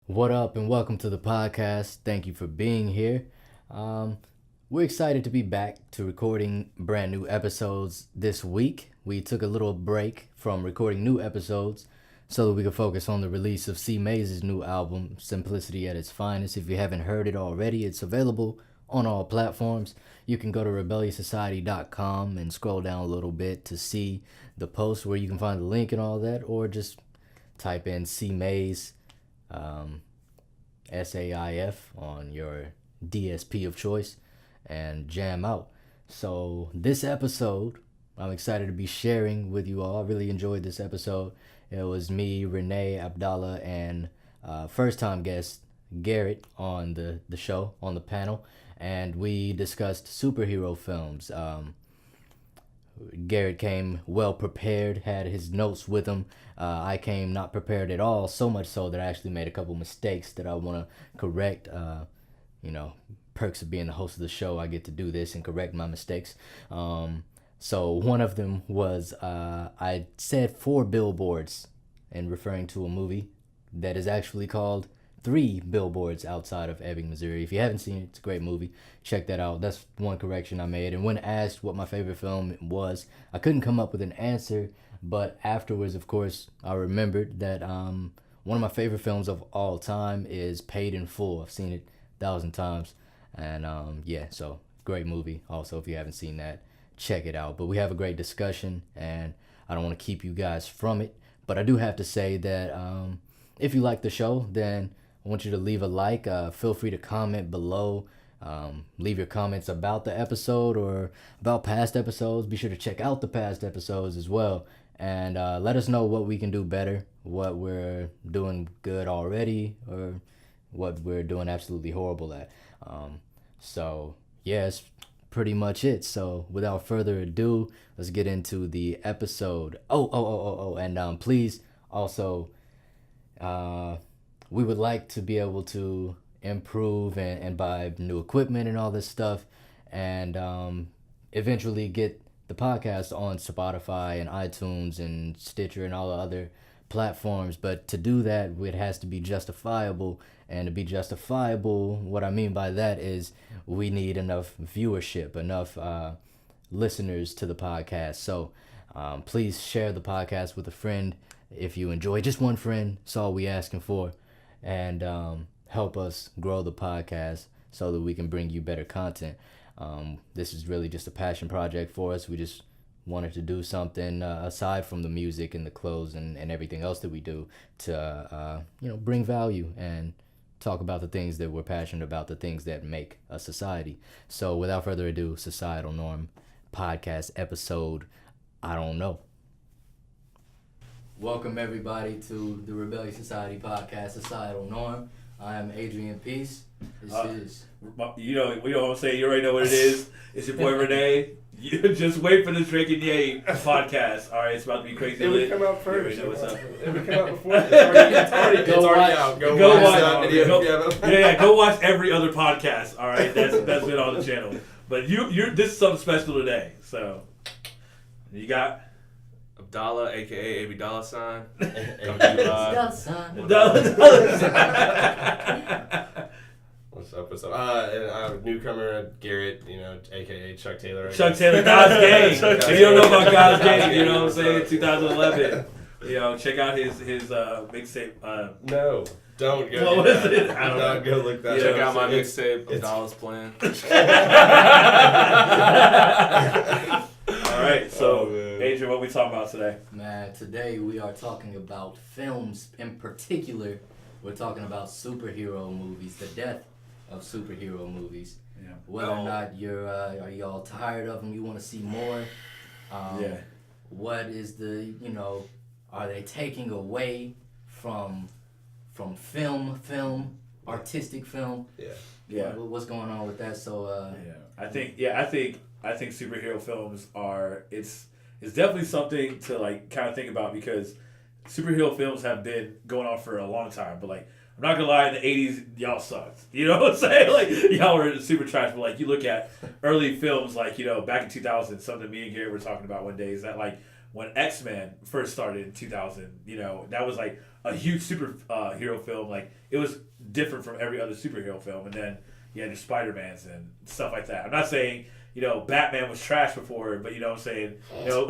What up, and welcome to the podcast. Thank you for being here. We're excited to be back to recording brand new episodes this week. We took a little break from recording new episodes so that we could focus on the release of C. Mays' new album, Simplicity at its Finest. If you haven't heard it already, it's available on all platforms. You can go to rebelliousociety.com and scroll down a little bit to see the post where you can find the link and all that, or just type in C. Mays, SAIF on your DSP of choice and jam out. So this episode, I'm excited to be sharing with you all. I really enjoyed this episode. It was me, Rene, Abdallah, and first-time guest Garrett on the show, on the panel, and we discussed superhero films. Garrett came well prepared, had his notes with him. I came not prepared at all, so much so that I actually made a couple mistakes that I want to correct. Perks of being the host of the show, I get to do this and correct my mistakes. So one of them was I said 4 billboards in referring to a movie that is actually called 3 Billboards Outside of Ebbing, Missouri. If you haven't seen it, it's a great movie. Check that out. That's one correction I made. And when asked what my favorite film was, I couldn't come up with an answer, but afterwards, of course, I remembered that one of my favorite films of all time is Paid in Full. I've seen it 1,000 times. And so great movie. Also, if you haven't seen that, check it out. But we have a great discussion, and I don't want to keep you guys from it. But I do have to say that if you like the show, then I want you to leave a like. Feel free to comment below. Leave your comments about the episode or about past episodes. Be sure to check out the past episodes as well. And let us know what we can do better, what we're doing good already, or what we're doing absolutely horrible at. That's pretty much it. So without further ado, let's get into the episode. And please also... we would like to be able to improve and buy new equipment and all this stuff, and eventually get the podcast on Spotify and iTunes and Stitcher and all the other platforms. But to do that, it has to be justifiable, and to be justifiable, what I mean by that is we need enough viewership, enough listeners to the podcast. So please share the podcast with a friend if you enjoy. Just one friend, that's all we asking for. And help us grow the podcast so that we can bring you better content. This is really just a passion project for us. We just wanted to do something aside from the music and the clothes and everything else that we do to bring value and talk about the things that we're passionate about, the things that make a society. So without further ado, Societal Norm podcast episode, I don't know. Welcome everybody to the Rebellious Society podcast, Societal Norm. I am Adrian Peace. This is... we don't say, you already know what it is. It's your boy Rene. You just wait for the Drake and Ye podcast. All right, it's about to be crazy. It would come out first. You know what's up. It would come out before. It's already out. Go watch. Go watch every other podcast. All right, that's been on the channel. But this is something special today. So you got Abdallah, aka Abdallah sign. What's up? And I'm a newcomer, Garrett, aka Chuck Taylor. Chuck Taylor, God's Gang. If you don't know about God's Gang, you know what I'm saying? 2011. Check out his mixtape. No, don't go. What was it? I don't know. Go look that up. Check out my mixtape, Abdallah's Plan. All right, so Adrian, what we talking about today? Man, today we are talking about films. In particular, we're talking about superhero movies, the death of superhero movies. Yeah. Whether or not are y'all tired of them, you want to see more. What is are they taking away from film, artistic film? Yeah. What's going on with that? So I think superhero films it's definitely something to kind of think about, because superhero films have been going on for a long time. But I'm not gonna lie, in the 80s y'all sucked. You know what I'm saying? Y'all were super trash. But you look at early films back in 2000, something me and Garrett were talking about one day is that when X Men first started in 2000. You know, that was like a huge superhero film. Like it was different from every other superhero film. And then you had your Spider-Mans and stuff like that. I'm not saying, you know, Batman was trash before, but you know what I'm saying? You know,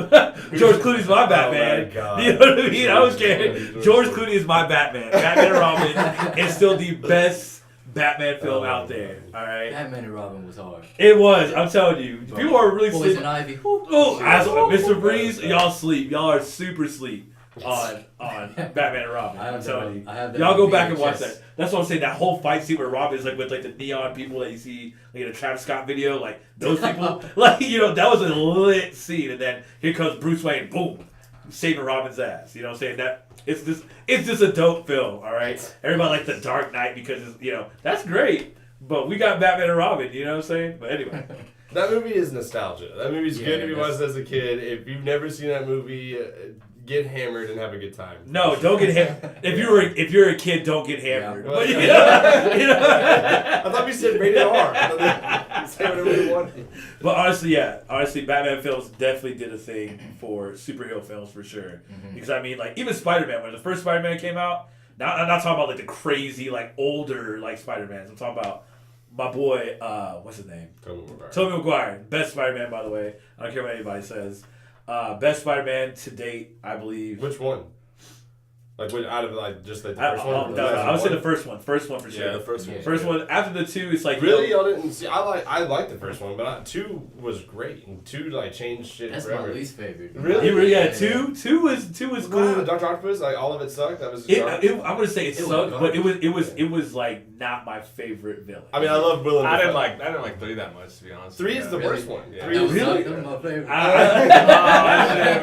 George Clooney's my Batman. Oh my God. You know what I mean? I was kidding. George Clooney is my Batman. Batman and Robin is still the best Batman film out there. All right? Batman and Robin was hard. It was. I'm telling you. People are really Poison sleep. Ivy. Mr. Breeze, y'all sleep. Y'all are super sleep on Batman and Robin. I'm telling you. Y'all go back and watch that. That's what I'm saying. That whole fight scene where Robin is like with like the neon people that you see like in a Travis Scott video, like those people, like you know, that was a lit scene. And then here comes Bruce Wayne, boom, saving Robin's ass. You know what I'm saying? That it's just a dope film. All right, everybody likes The Dark Knight because it's, you know, that's great. But we got Batman and Robin. You know what I'm saying? But anyway. That movie is nostalgia. That movie's good if you watched it as a kid. If you've never seen that movie, get hammered and have a good time. No, don't get hammered. If you're a kid, don't get hammered. Yeah. But, you know, I thought we said rated R. Say whatever you want. But honestly, Batman films definitely did a thing for superhero films for sure. Mm-hmm. Because I mean, like even Spider-Man, when the first Spider-Man came out, now I'm not talking about like the crazy, like older like Spider-Mans. I'm talking about my boy, what's his name? Tobey Maguire. Best Spider-Man, by the way. I don't care what anybody says. Best Spider-Man to date, I believe. Which one? Like out of like just the first one? No, I would say the first one. First one for sure. Yeah, the first one. First one. After the two, it's like really, y'all didn't see. I like the first one, but two was great, and two like changed shit. That's forever. my least favorite. Really? Yeah, two was cool. Wow, Dr. Octopus, like all of it sucked. That was. I'm gonna say it sucked, but it was like not my favorite villain. I mean, I love Willem. I didn't like 3 that much, to be honest. 3 is the worst one. Yeah. 3 is really? That was my favorite.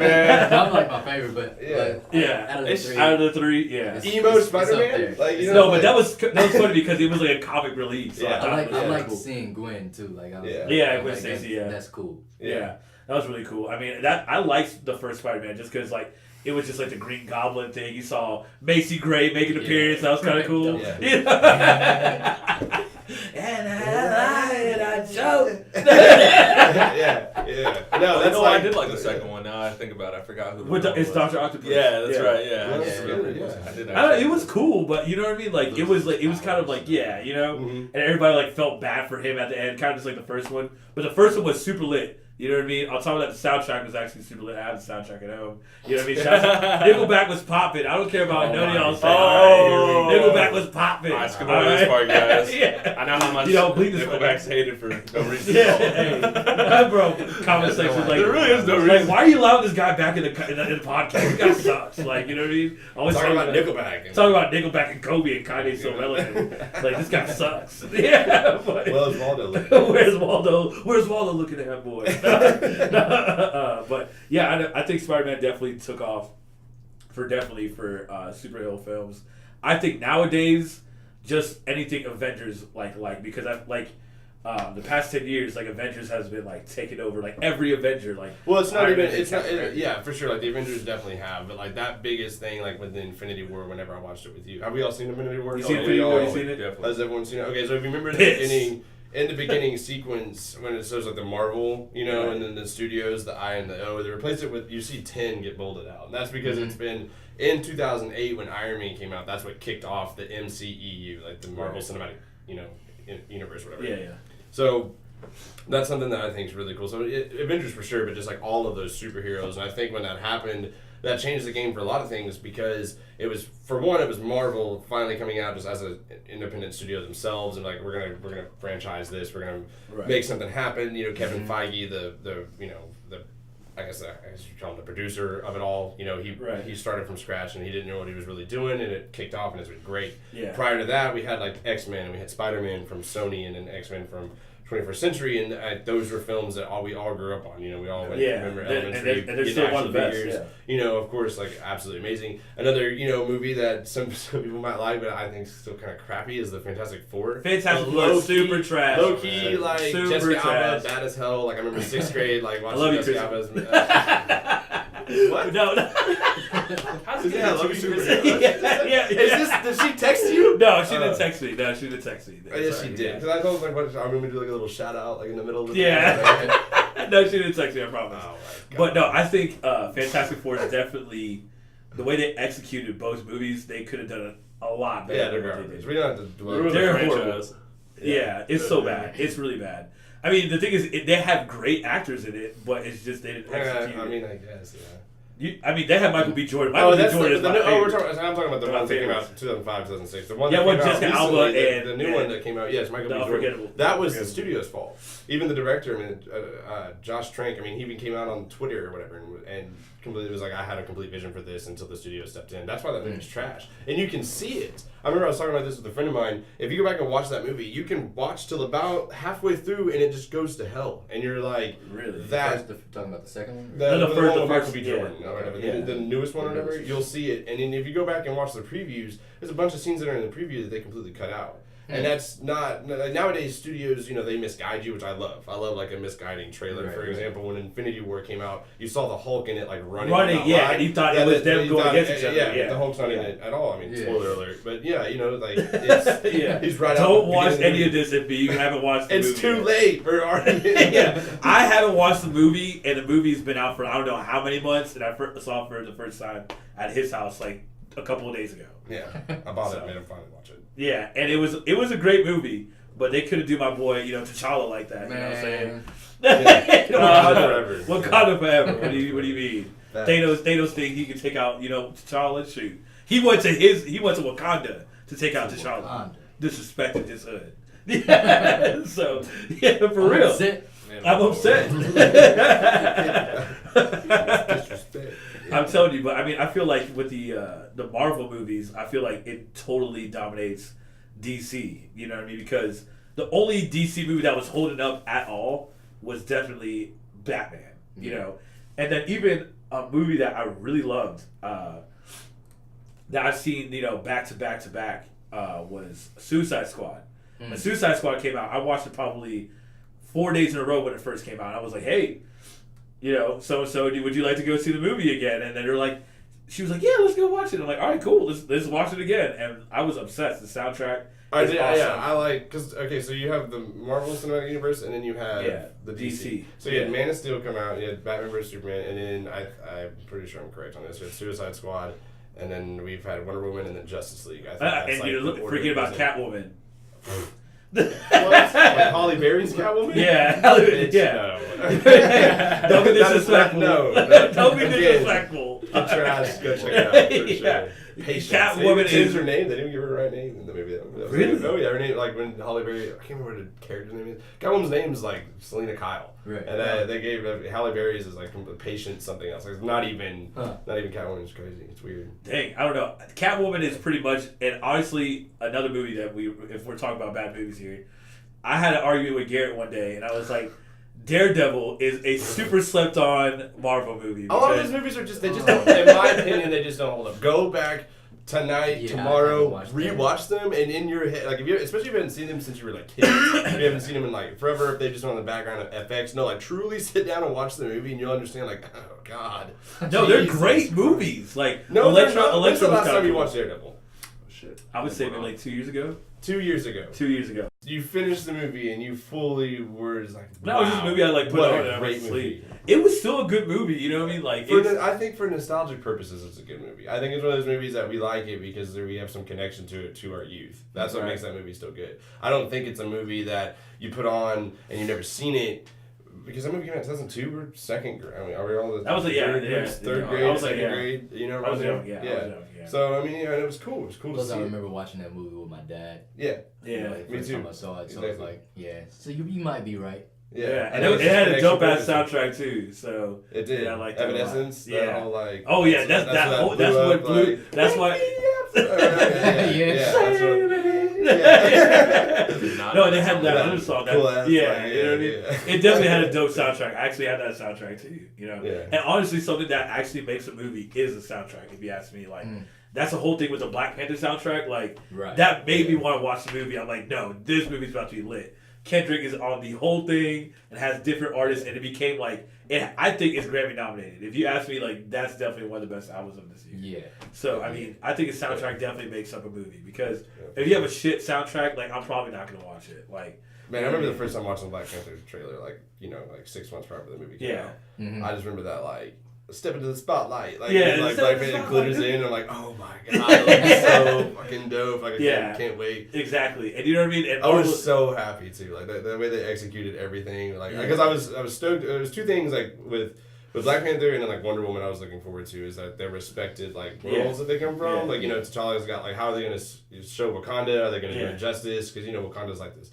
Man. I'm like my favorite, but Yeah. Out of the 3, yeah. Emo Spider-Man? Like, you know, but that was funny because it was like a comic release. So yeah, I like seeing Gwen too. Like I was Gwen Stacy. Yeah, that's cool. Yeah, that was really cool. I mean, I liked the first Spider-Man just because like it was just like the Green Goblin thing. You saw Macy Gray make an appearance. That was kind of cool. Yeah. You know? And I joke. yeah. No, that's I did like the second one. Now I think about it, I forgot who. It's Dr. Octopus. Yeah, that's right. Yeah. Yeah, I did. I don't know, it was cool, but you know what I mean. Like it was kind of like you know, and everybody like felt bad for him at the end, kind of just like the first one. But the first one was super lit. You know what I mean? On top of that, the soundtrack was actually super lit. I have the soundtrack at home. You know what I mean? Nickelback was popping. I don't care about none of y'all saying. Nickelback was popping. All right, skip over this part, guys. Yeah. I know how much Nickelback's hated for no reason. Yeah, hey, bro. Comment section like there really is no reason. Like, why are you allowing this guy back in the podcast? This guy sucks. Like, you know what I mean? Always talking about Nickelback. Talking about Nickelback and Kobe and Kanye so relevant. Like, this guy sucks. Yeah. But, Where's Waldo? Where's Waldo looking at that boy? But yeah, I think Spider-Man definitely took off for superhero films. I think nowadays just anything Avengers like because the past 10 years like Avengers has been like taking over like every Avenger like. Well, it's not even. It's not. Yeah, for sure. Like the Avengers definitely have, but like that biggest thing like with the Infinity War. Whenever I watched it with you, have we all seen Infinity War? You seen Infinity War? You seen it? Definitely. Has everyone seen it? Okay, so if you remember in the beginning sequence when it shows like the Marvel, you know, and then the studios, the I and the O, they replace it with you see 10 get bolded out. And that's because it's been in 2008 when Iron Man came out. That's what kicked off the MCEU, like the Marvel Cinematic, you know, universe, whatever. Yeah. So that's something that I think is really cool. So Avengers for sure, but just like all of those superheroes. And I think when that happened, that changed the game for a lot of things because it was, for one, it was Marvel finally coming out just as an independent studio themselves and like we're gonna franchise this, we're gonna make something happen. You know, Kevin Feige, the you know the I guess you call him the producer of it all. You know, he started from scratch and he didn't know what he was really doing and it kicked off and it's been great. Yeah. Prior to that, we had like X Men and we had Spider-Man from Sony and then X Men from 21st Century, and those were films that we all grew up on. You know, we all went remember elementary. And they're still one of the best. Yeah. You know, of course, like absolutely amazing. Another movie that some people might like, but I think is still kind of crappy is the Fantastic Four. Fantastic Four, super trash. Low key, like super Jessica trash. Alba, bad as hell. Like I remember 6th grade, like watching I love Jessica Alba's. What? No. How's it? I love you, super. Yeah. Did she text you? No, she didn't text me. Oh, yes, she did. Because I told her, I remember do like a little shout out like in the middle of the Yeah. No, she didn't text me, I promise. Oh my God. But no, I think Fantastic Four is definitely the way they executed both movies. They could have done it a lot better. Yeah, they're than what garbage. they We did. don't have to dwell. Ruined the They're franchise. Yeah, it's so bad. It's really bad. I mean, the thing is, they have great actors in it, but it's just they didn't execute. I mean, I guess, yeah. They had Michael B. Jordan. Michael B. Jordan is my favorite. I'm talking about the My ones that came favorites. out 2005, 2006. The one Yeah, that one came out Jessica Alba recently, and the new one that came out. Yes, Michael The B. Jordan. Unforgettable. That was the studio's fault. Even the director, I mean, Josh Trank. I mean, he even came out on Twitter or whatever and completely was like, I had a complete vision for this until the studio stepped in. That's why that movie's trash, and you can see it. I remember I was talking about this with a friend of mine. If you go back and watch that movie, you can watch till about halfway through, and it just goes to hell. And you're like, Really? that. Talking about the second one? No, the one first- with Michael B. yeah. Jordan, or whatever, Yeah. the newest one or whatever, you'll see it. And then if you go back and watch the previews, there's a bunch of scenes that are in the preview that they completely cut out. And that's not nowadays. Studios, they misguide you, which I love. I love like a misguiding trailer. Right, For right. example, when Infinity War came out, you saw the Hulk in it like running, Yeah, and you thought it was them you going thought- against each other. Yeah, the Hulk's not in Yeah. it at all. I mean, Yeah. spoiler alert, but yeah, like it's Yeah. he's right out. Don't the watch beginning any of this if you haven't watched the movie. It's too yet. late for already. Yeah, I haven't watched the movie, and the movie's been out for I don't know how many months, and I saw it for the first time at his house like a couple of days ago. Yeah, I bought So. it, made him finally watch it. Yeah, and it was a great movie, but they couldn't do my boy, T'Challa like that. You know what I'm saying? Forever. Wakanda forever. What do you mean? Facts. Thanos think he can take out T'Challa. Shoot, he went to Wakanda to take out T'Challa. Wakanda. Disrespected his hood. Yeah, so yeah, for real. I'm upset. Disrespect. I'm telling you, but I mean, I feel like with the Marvel movies, I feel like it totally dominates DC. You know what I mean? Because the only DC movie that was holding up at all was definitely Batman. You know, and then even a movie that I really loved that I've seen back to back to back was Suicide Squad. When Suicide Squad came out, I watched it probably 4 days in a row when it first came out. I was like, hey, so and so, would you like to go see the movie again? And then they're like, she was like, yeah, let's go watch it. I'm like, all right, cool, let's watch it again. And I was obsessed. The soundtrack is awesome. I like so you have the Marvel Cinematic Universe and then you have the DC. So you had Man of Steel come out, you had Batman vs Superman, and then I'm pretty sure I'm correct on this. You had Suicide Squad, and then we've had Wonder Woman and then Justice League. I think that's and like you're the order freaking it about goes in. Catwoman. What? Like Holly Berry's Catwoman? Yeah, Bitch, yeah. no. Don't be That is not- disrespectful. no. Don't be Again, disrespectful. The trash. Go check it out for sure. Yeah. Patience. Catwoman They changed is- her name. They didn't give her the right name in the movie. That was Really? Like, oh yeah, her name. Like when Halle Berry. I can't remember what the character's name is. Catwoman's name is like Selena Kyle. Right. And they gave Halle Berry's is like patient something else. Like, it's not even Catwoman. It's crazy. It's weird. Dang, I don't know. Catwoman is pretty much, and honestly, another movie that if we're talking about bad movies here, I had an argument with Garrett one day, and I was like, Daredevil is a super slept on Marvel movie. A lot of because- those movies are just, they just don't, in my opinion, they just don't hold up. Go back tonight, Yeah, tomorrow, I haven't watched rewatch them, and in your head, like, especially if you haven't seen them since you were like kids, if you haven't seen them in like forever, if they just on the background of FX, no, like truly sit down and watch the movie, and you'll understand, like, oh god. No, they're Jesus great Christ. movies. Like, No, they're not. When's the was last kinda time you cool. watched Daredevil? Shit. I would say maybe like 2 years ago. 2 years ago. 2 years ago. You finished the movie and you fully were just like, That was just a movie I like put what on a and I great went to movie. sleep. It was still a good movie, you know what I mean? Like, I think for nostalgic purposes, it's a good movie. I think it's one of those movies that we like it because we have some connection to it, to our youth. That's what makes that movie still good. I don't think it's a movie that you put on and you've never seen it. Because that movie came out in 2002, we're second grade. I mean, are we all the That was third grade, I was like, second yeah. grade? You know, I was around young, there? yeah. I was young, yeah. So, I mean, yeah, it was cool. It was cool to Plus, see I it. remember watching that movie with my dad. Yeah. Yeah. Like, Me first too. time I saw it, so I was Exactly. like, yeah. So you might be right. Yeah, and it was it had a just dope ass connection soundtrack too. So It did. Yeah, I liked it a lot. Evanescence. Yeah. That whole, like, oh yeah, that's what blew. Like, That's what. yeah, that's what. No, and they had that other song. That, Cool ass, yeah, like, you know what I mean. yeah. It definitely had a dope soundtrack. I actually had that soundtrack too. You know, Yeah. and honestly, something that actually makes a movie is the soundtrack. If you ask me, like that's the whole thing with the Black Panther soundtrack. Like Right. that made me want to watch the movie. I'm like, no, this movie's about to be lit Kendrick is on the whole thing and has different artists, and it became like, I think it's Grammy nominated. If you ask me, like, that's definitely one of the best albums of this year. Yeah. So, I mean, I think a soundtrack definitely makes up a movie, because if you have a shit soundtrack, like, I'm probably not going to watch it. Like, man, I remember the first time watching the Black Panther trailer, like, like 6 months prior to the movie came out. Mm-hmm. I just remember that, like, step into the spotlight. Like, Yeah, like step Black into the Panther glitters spotlight. in. I'm like, oh my god, like, so fucking dope. Like, I can't wait. Exactly. And you know what I mean? And I was so happy too, like the way they executed everything. Like, because I was stoked. There was two things, like with Black Panther and then like Wonder Woman, I was looking forward to is that they're respected like worlds that they come from. Like, T'Challa's got like, how are they gonna show Wakanda? Are they gonna do it justice? Because Wakanda's like this,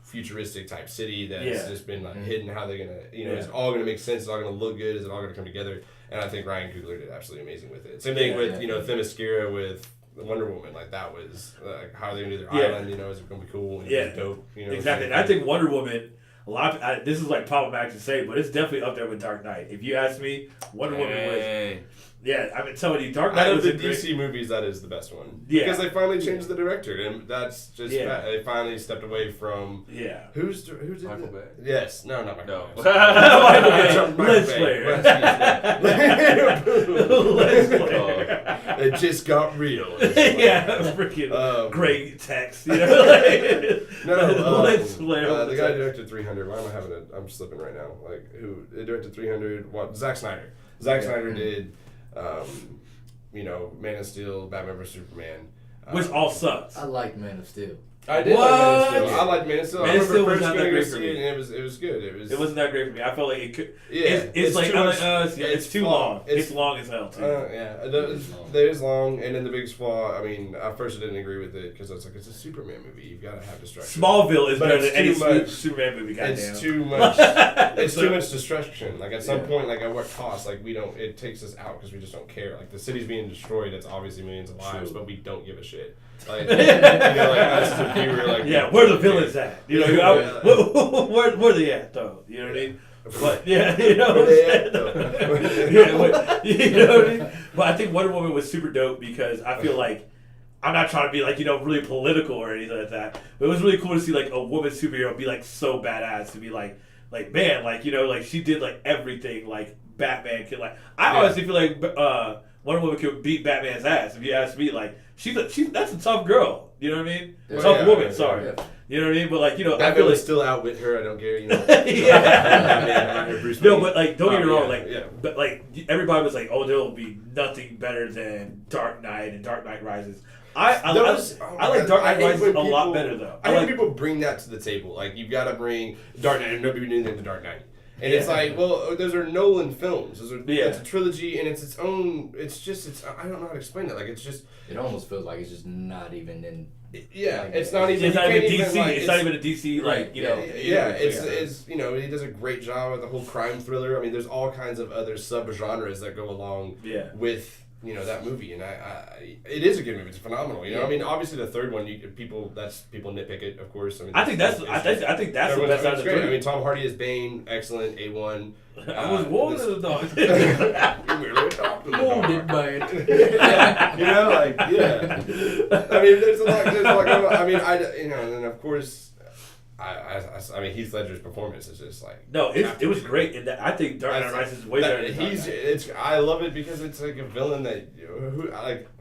futuristic type city that's just been like hidden. How they're gonna, it's all gonna make sense. It's all gonna look good. Is it all gonna come together? And I think Ryan Coogler did absolutely amazing with it. Same thing with Themyscira with Wonder Woman. Like, that was how are they gonna do their island? Is it gonna be cool? And dope. Exactly. And I think Wonder Woman. This is like problematic to say, but it's definitely up there with Dark Knight. If you ask me, Wonder Woman was. Yeah, I've been telling you, Dark Knight out was of the DC movies, that is the best one. Yeah, because they finally changed the director, and that's just they finally stepped away from. Yeah, who's did Michael Bay? Yes, no, not Michael Bay. Let's Player. Let's Player. It just got real. Freaking great text. No, Let's Player. The guy who directed 300. Why am I having it? I'm slipping right now. Like, who directed 300? What? Zack Snyder. Zack Snyder did, Man of Steel, Batman vs Superman, which all sucks. I liked Man of Steel. I did like Man of Steel. I liked Man of Steel. Man of Steel was first not that going to great see for it, me. and it was good. It wasn't that great for me. I felt like it could. Yeah, it's like too much. it's too long. It's long as hell too. It is long, and then the biggest flaw. I mean, at first I didn't agree with it because it's a Superman movie. You've got to have destruction. Smallville is But better than it's any too much. Superman movie. Goddamn. It's too much. It's too much destruction. Like, at some point, like, at what cost? Like, we don't. It takes us out because we just don't care. Like, the city's being destroyed. It's obviously millions of lives, but we don't give a shit. Like, as the viewer, like, where the villains at? Where they at though? You know what I mean? But you know what I'm saying? You know what I mean? But I think Wonder Woman was super dope because I feel like, I'm not trying to be like, really political or anything like that, but it was really cool to see like a woman superhero be like so badass, to be like man, like, like she did like everything like Batman could. Like, I honestly feel like Wonder Woman could beat Batman's ass. If you ask me, like, that's a tough girl. You know what I mean? Tough woman. Sorry. Yeah. You know what I mean? But like, Batman I feel would like still outwit her. I don't care. No, but like, don't get me wrong. But like, everybody was like, oh, there will be nothing better than Dark Knight and Dark Knight Rises. I like Dark Knight Rises a lot better though. I think people bring that to the table. Like, you've got to bring Dark Knight, and nobody knew the Dark Knight. And it's like, well, those are Nolan films. It's a trilogy, and it's its own. I don't know how to explain it. Like, it's just. It almost feels like it's just not even in. It's not even. It's not even DC. It's not even a DC. Like, it's he does a great job with the whole crime thriller. I mean, there's all kinds of other sub-genres that go along with. That movie, and it is a good movie. It's phenomenal. I mean, obviously the third one, people nitpick it, of course. I think that's the best out of the three. I mean, Tom Hardy is Bane, excellent, A1. I was wounded in the dog. You really talked to the dog. Wounded by it. I mean, there's a lot. I mean, and then of course. I mean, Heath Ledger's performance is just like it was great, and I think Dark Knight Rises is way better than Dark Knight. I love it because it's like a villain that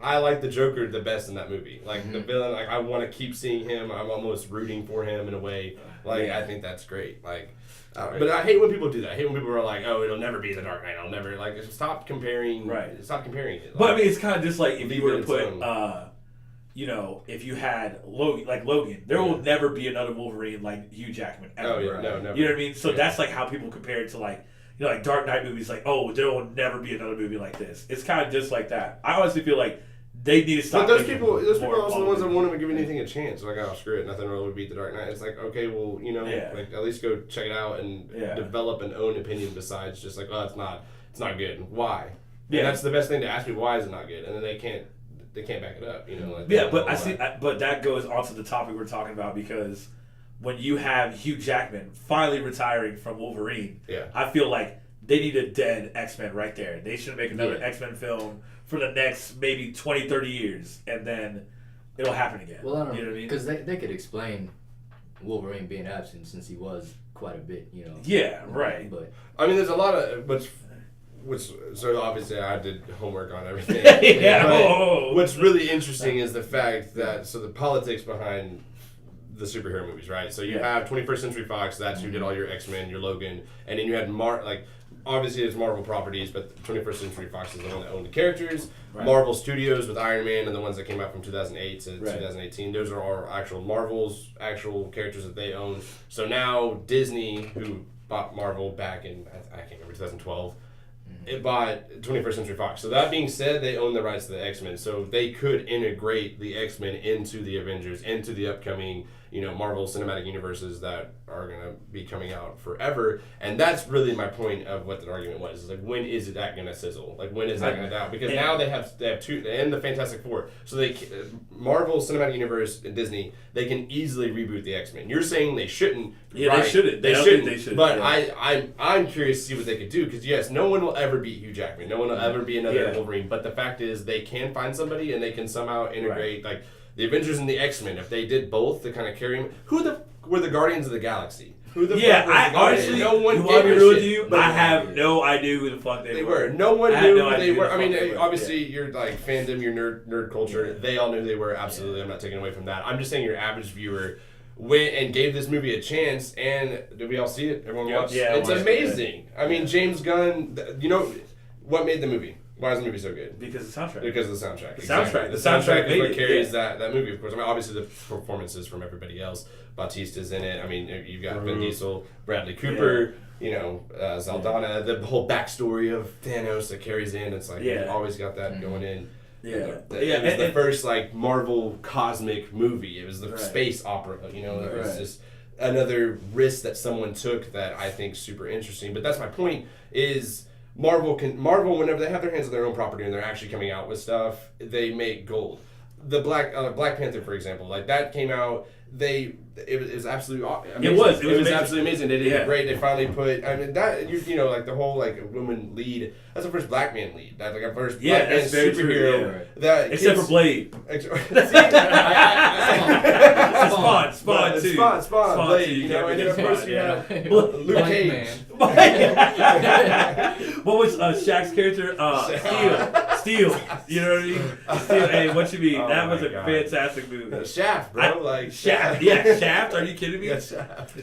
I like the Joker the best in that movie. Like, the villain, like, I want to keep seeing him. I'm almost rooting for him in a way. Like, I think that's great. Like, but I hate when people do that. I hate when people are like, oh, it'll never be the Dark Knight. I'll never stop comparing. Right. Stop comparing it. Like, but I mean, it's kind of just like if you were to put. If you had Logan, there will never be another Wolverine like Hugh Jackman ever. Oh, yeah, no, never. You know what I mean? So that's like how people compare it to like Dark Knight movies. Like, oh, there will never be another movie like this. It's kind of just like that. I honestly feel like they need to stop. But those people are also the ones that won't even give anything a chance. Like, oh, screw it, nothing really would beat the Dark Knight. It's like, okay, well, like, at least go check it out and develop an own opinion besides just like, oh, it's not good. Why? Yeah, that's the best thing to ask people. Why is it not good? And then they can't back it up, but that goes onto the topic we're talking about, because when you have Hugh Jackman finally retiring from Wolverine, I feel like they need a dead X-Men right there. They should make another X-Men film for the next maybe 20, 30 years, and then it'll happen again. Well, I don't know what I mean? Because they could explain Wolverine being absent since he was quite a bit, you know. Yeah, right. But I mean, there's a lot of which so obviously I did homework on everything. Yeah. But what's really interesting is the fact that the politics behind the superhero movies, right? So you have 21st Century Fox, that's who did all your X Men, your Logan, and then you had obviously it's Marvel properties, but 21st Century Fox is the one that owned the characters. Right. Marvel Studios with Iron Man and the ones that came out from 2008 to 2018. Those are our actual Marvel's actual characters that they own. So now Disney, who bought Marvel back in, I can't remember, 2012, it bought 21st Century Fox. So that being said, they own the rights to the X Men. So they could integrate the X Men into the Avengers, into the upcoming Marvel Cinematic Universes that are going to be coming out forever. And that's really my point of what the argument was. Is like, when is that going to sizzle? Like, when is that going to die? Because now they have two, and the Fantastic Four. So Marvel Cinematic Universe and Disney, they can easily reboot the X Men. You're saying they shouldn't. Yeah, right. they shouldn't. They shouldn't. They shouldn't. But I'm curious to see what they could do. Because yes, no one will ever beat Hugh Jackman. No one will ever be another Wolverine. But the fact is, they can find somebody and they can somehow integrate like the Avengers and the X Men. If they did both to kind of carry them, were the Guardians of the Galaxy? Who the fuck was the Guardians? Honestly, no one you want to be gave a real with shit. you? I have no idea who the fuck they were. No one knew no who they were. I mean, they were. obviously, your like fandom, your nerd culture. Yeah. They all knew they were. Absolutely, I'm not taking away from that. I'm just saying your average viewer went and gave this movie a chance, and did we all see it? Everyone watched? Yeah, it's amazing. I mean, James Gunn. You know what made the movie? Why is the movie so good? Because of the soundtrack. Because of the soundtrack. Exactly. The soundtrack is what carries that movie, of course. I mean, obviously the performances from everybody else. Bautista's in it. I mean, you've got Vin Diesel, Bradley Cooper, Zaldana, the whole backstory of Thanos that carries in. It's like you always got that going in. Yeah. It was the first like Marvel cosmic movie. It was the space opera. It was just another risk that someone took that I think is super interesting. But that's my point is Marvel whenever they have their hands on their own property and they're actually coming out with stuff, they make gold. The Black Panther, for example, like that came out. It was absolutely amazing. It was absolutely amazing. They did great. They finally put. I mean that like the whole like woman lead. That's the first black man lead. That's like a first black man superhero. That except for Blade. Spawn too. Spawn. Blade. And of course you have Luke Cage. What was Shaq's character? Steel. You know what I mean? Steel. Hey, what you mean? That was a fantastic movie. Shaft, bro. Shaft. Yeah, Shaft. Are you kidding me?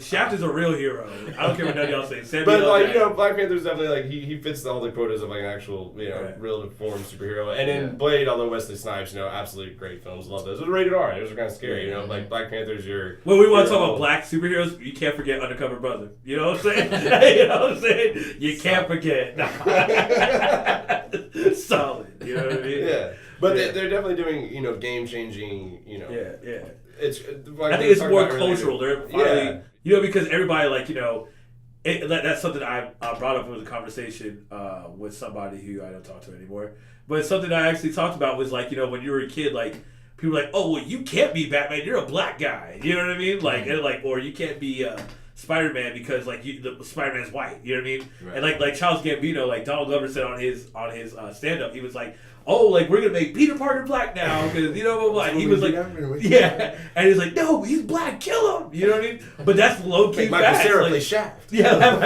Shaft is a real hero. I don't care what none of y'all say. But Black Panther's definitely like he fits all the quotas of like an actual real deformed superhero. And then Blade, although Wesley Snipes, absolutely great films. Love those. It was rated R. It was kind of scary. Like Black Panther's your. When we want to talk about black superheroes, you can't forget Undercover Brother. You know what I'm saying? You know what I'm saying? You can't forget. Solid. You know what I mean? Yeah. But they're definitely doing game changing. Yeah. It's. Like I think it's more cultural. They're finally, because everybody that's something I brought up with a conversation with somebody who I don't talk to anymore. But something I actually talked about was like when you were a kid, like people were like, oh well, you can't be Batman. You're a black guy. You know what I mean? Like or you can't be Spider-Man because the Spider-Man's white. You know what I mean? Right. And like Charles Gambino, like Donald Glover said on his stand-up, he was like, oh, like we're gonna make Peter Parker black now because like he was like, and he's like, no, he's black, kill him. You know what I mean? But that's low key. Michael Cera plays Shaft. And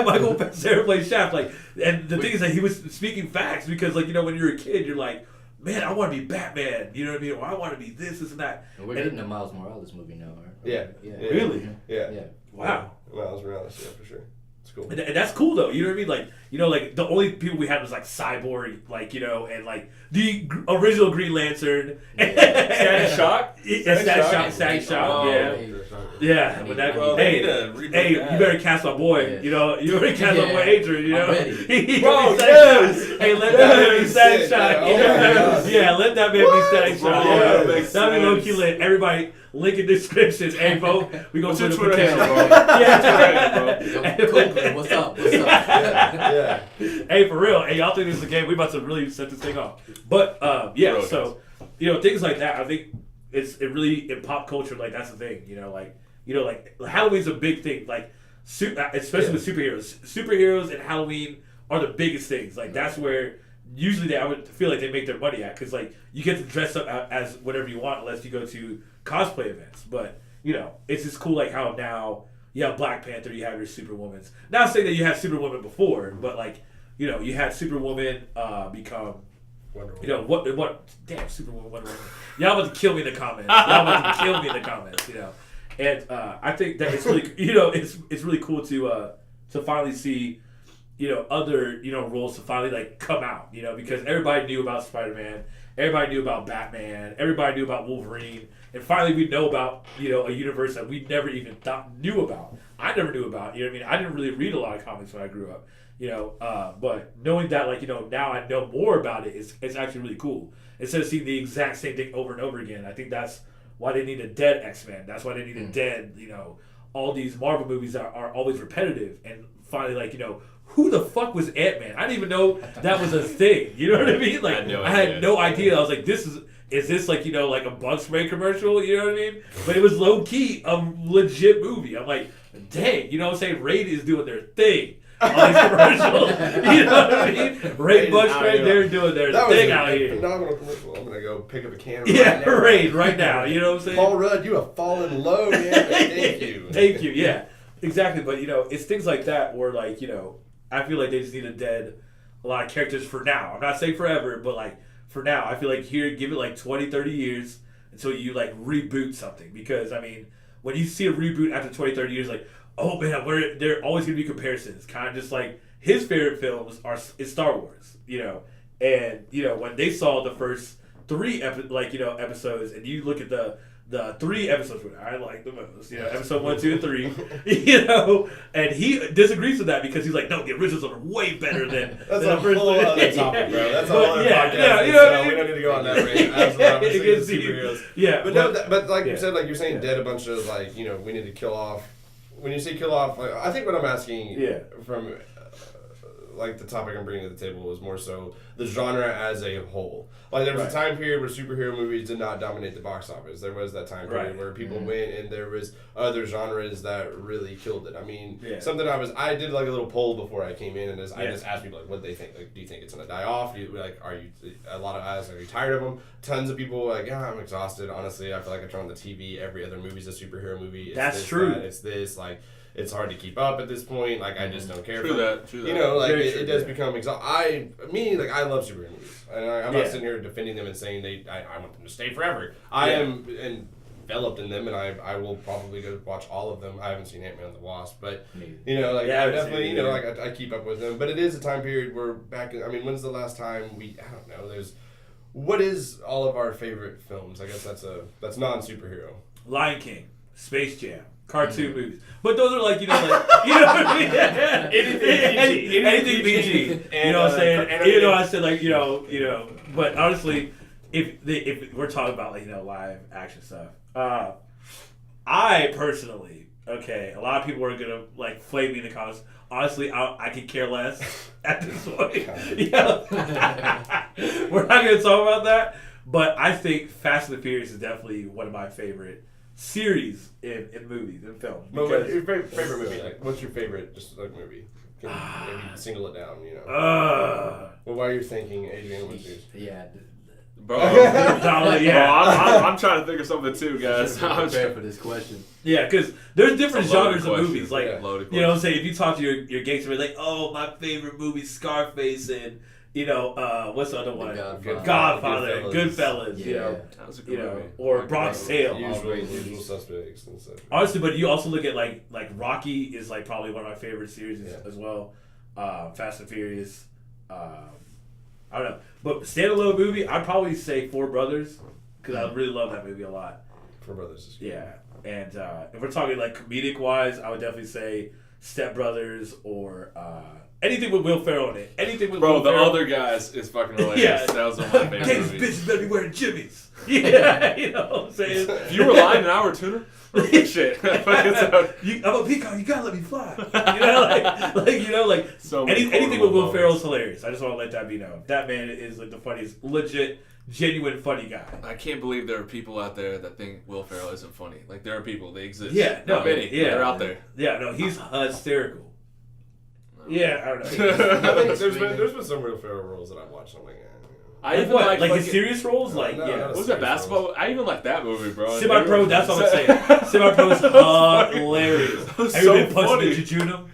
Michael Cera plays Shaft. Like, and the thing is that he was speaking facts because when you're a kid, you're like, man, I want to be Batman. You know what I mean? Or I want to be this and that. And we're getting a Miles Morales movie now, right? Yeah. Really? Yeah. Wow. Miles Morales, for sure. It's cool. And that's cool though. You know what I mean? Like the only people we had was like Cyborg, and like the original Green Lantern. Static Shock. Static Shock. Yeah. But hey, you better cast my boy. Yeah. You better cast my boy Adrian. Bro, yes. Hey, let that man be Static Shock. Yeah, let that man be Static Shock. That'd be low key lit. Everybody. Link in the description. Hey, bro, we gonna put Twitter handle, bro. Yeah. What's up? Yeah. Hey, for real. Hey, y'all think this is a game? We about to really set this thing off. But so things like that. I think it really in pop culture, like that's the thing. Like Halloween's a big thing. Like especially with superheroes. Superheroes and Halloween are the biggest things. Like that's where usually I would feel like they make their money at because like you get to dress up as whatever you want unless you go to cosplay events. But you know, it's just cool like how now you have Black Panther, you have your Superwomans. Not saying that you had Superwoman before, but like, you know, you had Superwoman become, you know, what? Damn, Superwoman, Wonder Woman. Y'all about to kill me in the comments. You know, and I think that it's really, you know, it's really cool to finally see, you know, other, you know, roles to finally like come out, you know, because everybody knew about Spider-Man, everybody knew about Batman, everybody knew about Wolverine, and finally we know about, you know, a universe that we never even knew about. I never knew about, you know what I mean? I didn't really read a lot of comics when I grew up, you know, but knowing that, like, you know, now I know more about it, it's actually really cool. Instead of seeing the exact same thing over and over again, I think that's why they need a dead X-Men. That's why they need a dead, you know, all these Marvel movies that are always repetitive, and finally, like, you know, who the fuck was Ant-Man? I didn't even know that was a thing. You know what I mean? Like, I had no idea. I was like, is this like, you know, like a bug spray commercial? You know what I mean? But it was low key a legit movie. I'm like, dang, you know what I'm saying? Raid is doing their thing on these commercials. You know what I mean? Raid bug spray, they're doing their thing out here. Phenomenal commercial. I'm gonna go pick up a can. Raid right now. You know what I'm saying? Paul Rudd, you have fallen low, man. Thank you. Thank you. Yeah, exactly. But you know, it's things like that where, like, you know, I feel like they just need to dead a lot of characters for now. I'm not saying forever, but like for now, I feel like here, give it like 20, 30 years until you like reboot something. Because I mean, when you see a reboot after 20, 30 years, like, oh man, there are always going to be comparisons. Kind of just like his favorite films is Star Wars, you know. And, you know, when they saw the first 3 episodes, and you look at the 3 episodes I like the most, you know, episode 1, 2, and 3, you know, and he disagrees with that because he's like, no, the originals are way better than that's the a whole other topic, bro. That's a whole other podcast. Yeah, you know what I mean? We don't need to go on that rate. Absolutely, superheroes. Yeah, but like you said, like you're saying, dead a bunch of like, you know, we need to kill off. When you say kill off, like, I think what I'm asking from like the topic I'm bringing to the table was more so the genre as a whole. Like there was a time period where superhero movies did not dominate the box office. There was that time period where people went, and there was other genres that really killed it. I mean, something I did like a little poll before I came in, and I just asked people like what they think. Like, do you think it's gonna die off? Are you a lot of eyes? Are you tired of them? Tons of people were like, yeah, I'm exhausted. Honestly, I feel like I turn on the TV. Every other movie's a superhero movie. That's true. It's this like. It's hard to keep up at this point. Like, I just don't care. True that. You know, like, it does become exhausting. I love superhero movies. And I'm not sitting here defending them and saying I want them to stay forever. I am enveloped in them, and I will probably go watch all of them. I haven't seen Ant-Man and the Wasp, but, you know, like, I definitely, you know, like, I keep up with them. But it is a time period where when's the last time I don't know, what is all of our favorite films? I guess that's non-superhero. Lion King, Space Jam. Cartoon movies, but those are like, you know, like, you know what I mean? Anything PG. You know what I'm saying? You know, I said, like, you know. But honestly, if we're talking about, like, you know, live action stuff, I personally, a lot of people are gonna like flame me in the comments. Honestly, I could care less at this point. Yeah, we're not gonna talk about that. But I think Fast and the Furious is definitely one of my favorite series in movies and films. What's your favorite movie? Like, what's your favorite movie? Can you maybe single it down? You know. Well, while you're thinking, Adrian, what's yours? Yeah. Bro, I'm trying to think of something too, guys. I'm prepared for this question. Yeah, because there's different genres of movies. Like, you know what I'm saying? If you talk to your gangster, like, oh, my favorite movie, Scarface, and, you know, what's the other one? Godfather, Goodfellas, you know, that was a good movie. Or Bronx Tale. Usual Suspects and stuff. Honestly, but you also look at like Rocky is like probably one of my favorite series as well. Fast and Furious. I don't know, but standalone movie, I'd probably say Four Brothers because I really love that movie a lot. Four Brothers is cool. Yeah, and if we're talking like comedic wise, I would definitely say Step Brothers or anything with Will Ferrell in it. Anything with Will Ferrell. Other guys is fucking hilarious. That was one of my favorite movies. Bitches better be wearing Jimmys. Yeah, you know what I'm saying? If you were lying an hour tuner, shit. I'm a peacock. You gotta let me fly. You know, like so anything with Will Ferrell is hilarious. I just want to let that be known. That man is like the funniest, legit, genuine funny guy. I can't believe there are people out there that think Will Ferrell isn't funny. Like, there are people. They exist. Yeah, not many. Yeah, they're out there. Yeah, no, he's hysterical. Yeah, I don't know. I think there's been some Will Ferrell roles that I've watched. I'm like, I even what? Like fucking, his serious roles? Like, No, yeah. no, what was that basketball? I even like that movie, bro. Semi-pro, that's what I'm saying. Semi-pro is hilarious. Have you been punched in jejunum?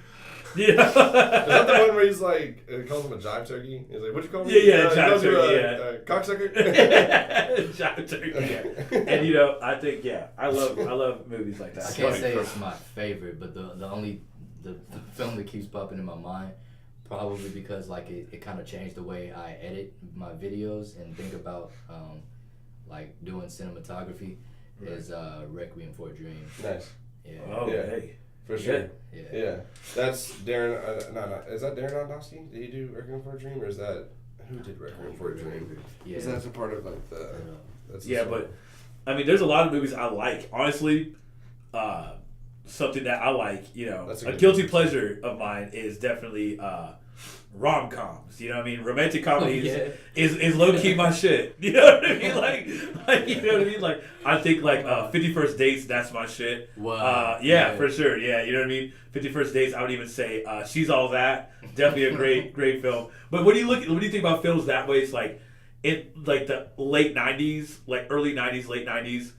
Yeah. Is that the one where he's like, he calls him a jive turkey? He's like, what'd you call me? Yeah, jive turkey, cocksucker? Jive turkey, yeah. And, you know, I think, yeah, I love movies like that. I can't say it's my favorite, but the only the film that keeps popping in my mind, probably because like it kind of changed the way I edit my videos and think about like doing cinematography, is Requiem for a Dream. Nice. Yeah. Oh, Yeah. hey. For sure. Yeah. That's Darren. Is that Darren Aronofsky? Did he do Requiem for a Dream, or is that who did Requiem for a Dream? Yeah. Is that a part of like the? That's the Yeah, song. but I mean, there's a lot of movies I like. Honestly, something that I like, you know, That's a a good guilty movie. pleasure of mine is definitely rom-coms. You know what I mean? Romantic comedies is low-key my shit. You know what I mean? Like you know what I mean? Like I think like 50 First Dates, that's my shit. Wow. Yeah, for sure. Yeah, you know what I mean? 50 First Dates, I would even say She's All That. Definitely a great film. But when do you think about films that way, it's like in like the late 90s, like early 90s, late 90s,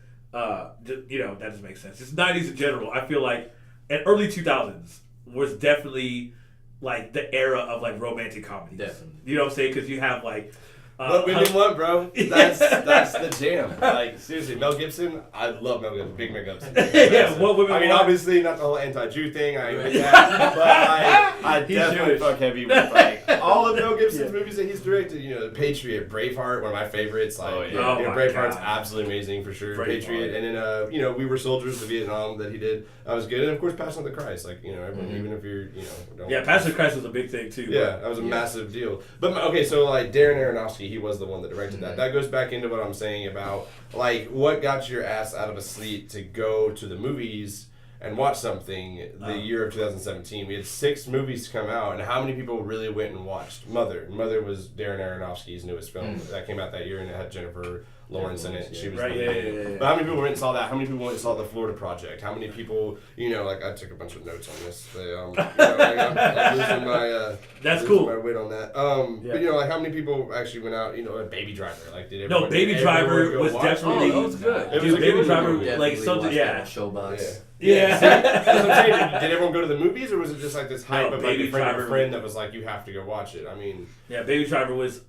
you know, that doesn't make sense. It's 90s in general. I feel like and early 2000s was definitely like the era of like romantic comedies. Definitely. You know what I'm saying? Because you have like What women want, bro. That's the jam. Like seriously, Mel Gibson. I love Mel Gibson. Big Mel Gibson. Yeah, what women I mean, want. obviously not the whole anti-Jew thing. I ain't with that, but I He's definitely Jewish. fuck heavy with like all of Mel Gibson's movies that he's directed. You know, Patriot, Braveheart, one of my favorites. Like, Oh, yeah. you know, Oh, my Braveheart's God. absolutely amazing for sure. Braveheart. Patriot, and then you know, We Were Soldiers, the Vietnam that he did. That was good, and of course, Passion of the Christ. Like, you know, everyone, even if you're, you know, don't Yeah, Passion of Christ was a big thing too. yeah, that was a massive deal. But okay, so like Darren Aronofsky, he was the one that directed that. That goes back into what I'm saying about like what got your ass out of a seat to go to the movies and watch something the year of 2017. We had 6 movies come out, and how many people really went and watched Mother? Mother was Darren Aronofsky's newest film that came out that year, and it had Jennifer Lawrence in it. Yeah. She was Right, the yeah, lead. yeah. But how many people went and saw that? How many people went and saw the Florida Project? How many people, you know, like I took a bunch of notes on this. They, you know, I'm losing my That's losing cool. my weight on that. But you know, like how many people actually went out? You know, a Baby Driver. Like did No, everyone, Baby did everyone Driver go was watch it? definitely. Oh, that was good. It was Dude, a Baby good Driver, movie. like Definitely something, watched yeah. that on Showbox. Yeah. That's what I'm saying. Did everyone go to the movies, or was it just like this hype No, of like Baby a friend of a Driver- friend that was like, you have to go watch it? I mean, Yeah, Baby Driver was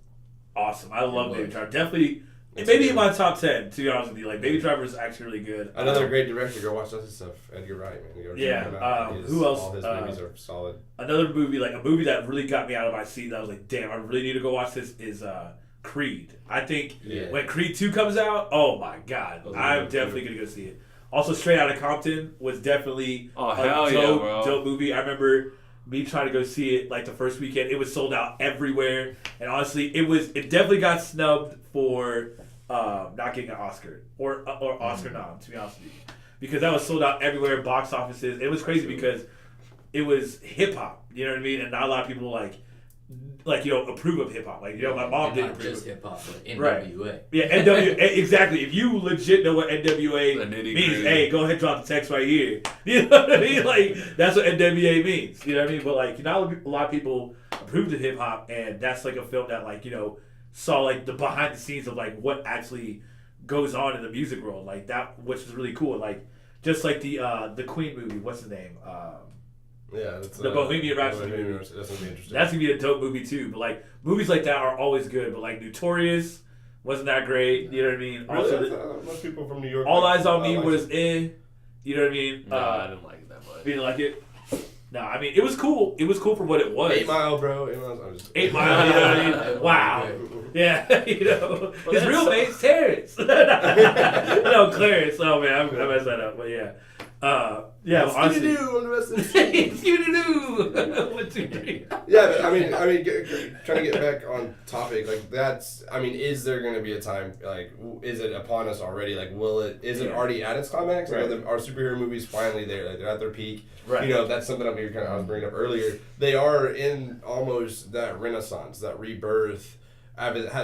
awesome. I love was. Baby Driver. Definitely, It's maybe good. in my top 10, to be honest with you. Like, Baby Driver is actually really good. another great director. Go watch that stuff. Edgar Wright, man. Go check Yeah, him out. who else? All his movies are solid. Another movie, like a movie that really got me out of my seat, that I was like, damn, I really need to go watch this, is Creed. I think Yeah. when Creed 2 comes out, oh my God, Oh, I'm yeah. definitely going to go see it. Also, Straight Outta Compton was definitely Oh, a hell yeah, dope, bro. dope movie. I remember me trying to go see it like the first weekend. It was sold out everywhere, and honestly, it definitely got snubbed for not getting an Oscar or Oscar nom, to be honest with you, because that was sold out everywhere, box offices. It was crazy because it was hip hop, you know what I mean, and not a lot of people like you know approve of hip hop. Like, you know, my mom And didn't not approve. just hip hop, but Right. NWA. Yeah, NWA, exactly. If you legit know what NWA The nitty-gritty. means, hey, go ahead and drop the text right here. You know what I mean? Like, that's what NWA means. You know what I mean? But, like, not a lot of people approved of hip hop, and that's, like, a film that, like, you know, saw, like, the behind the scenes of, like, what actually goes on in the music world. Like, that, which is really cool. Like, just like the Queen movie, what's the name? Yeah, that's The Bohemian Rhapsody Bohemian movie. Rhapsody. That's gonna be interesting. That's going to be a dope movie, too. But, like, movies like that are always good. But, like, Notorious wasn't that great. You know what I mean? really, Also, I thought most people from New York. All like- Eyes on Me like was it. you know what I mean? No, I didn't like it that much. You didn't like it? No, I mean, it was cool. It was cool for what it was. 8 Mile, bro. 8 Miles. I'm just 8 Mile, you know what I mean? Wow. Yeah, you know. His real name's Terrence. No, Clarence. Oh, man, I messed that up. But, yeah. Yeah, honestly. Scooby-Doo on the rest of the street. Scooby-Doo. 1, 2, 3. Yeah, but I mean, trying to get back on topic, like that's. I mean, is there going to be a time? Like, is it upon us already? Like, will it? Is it Yeah. already at its climax? Right. Like, are superhero movies finally there? Like, they're at their peak. Right. You know, that's something I was bringing up earlier. They are in almost that renaissance, that rebirth.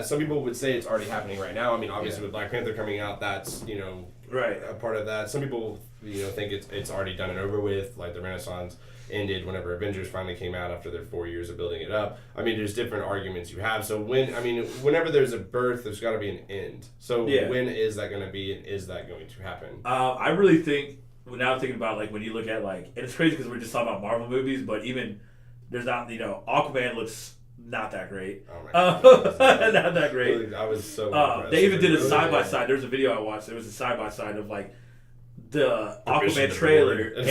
Some people would say it's already happening right now. I mean, obviously with Black Panther coming out, that's, you know, right. a part of that. Some people, think it's already done and over with. Like the Renaissance ended whenever Avengers finally came out after their 4 years of building it up. I mean, there's different arguments you have. So whenever there's a birth, there's got to be an end. So when is that going to be, and is that going to happen? I really think, now I'm thinking about, like, when you look at, like, and it's crazy because we're just talking about Marvel movies, but even there's not, Aquaman looks not that great. Oh my not that great. I was so impressed. They even did a side-by-side. There's a video I watched. There was a side-by-side of, like, the Aquaman trailer. And,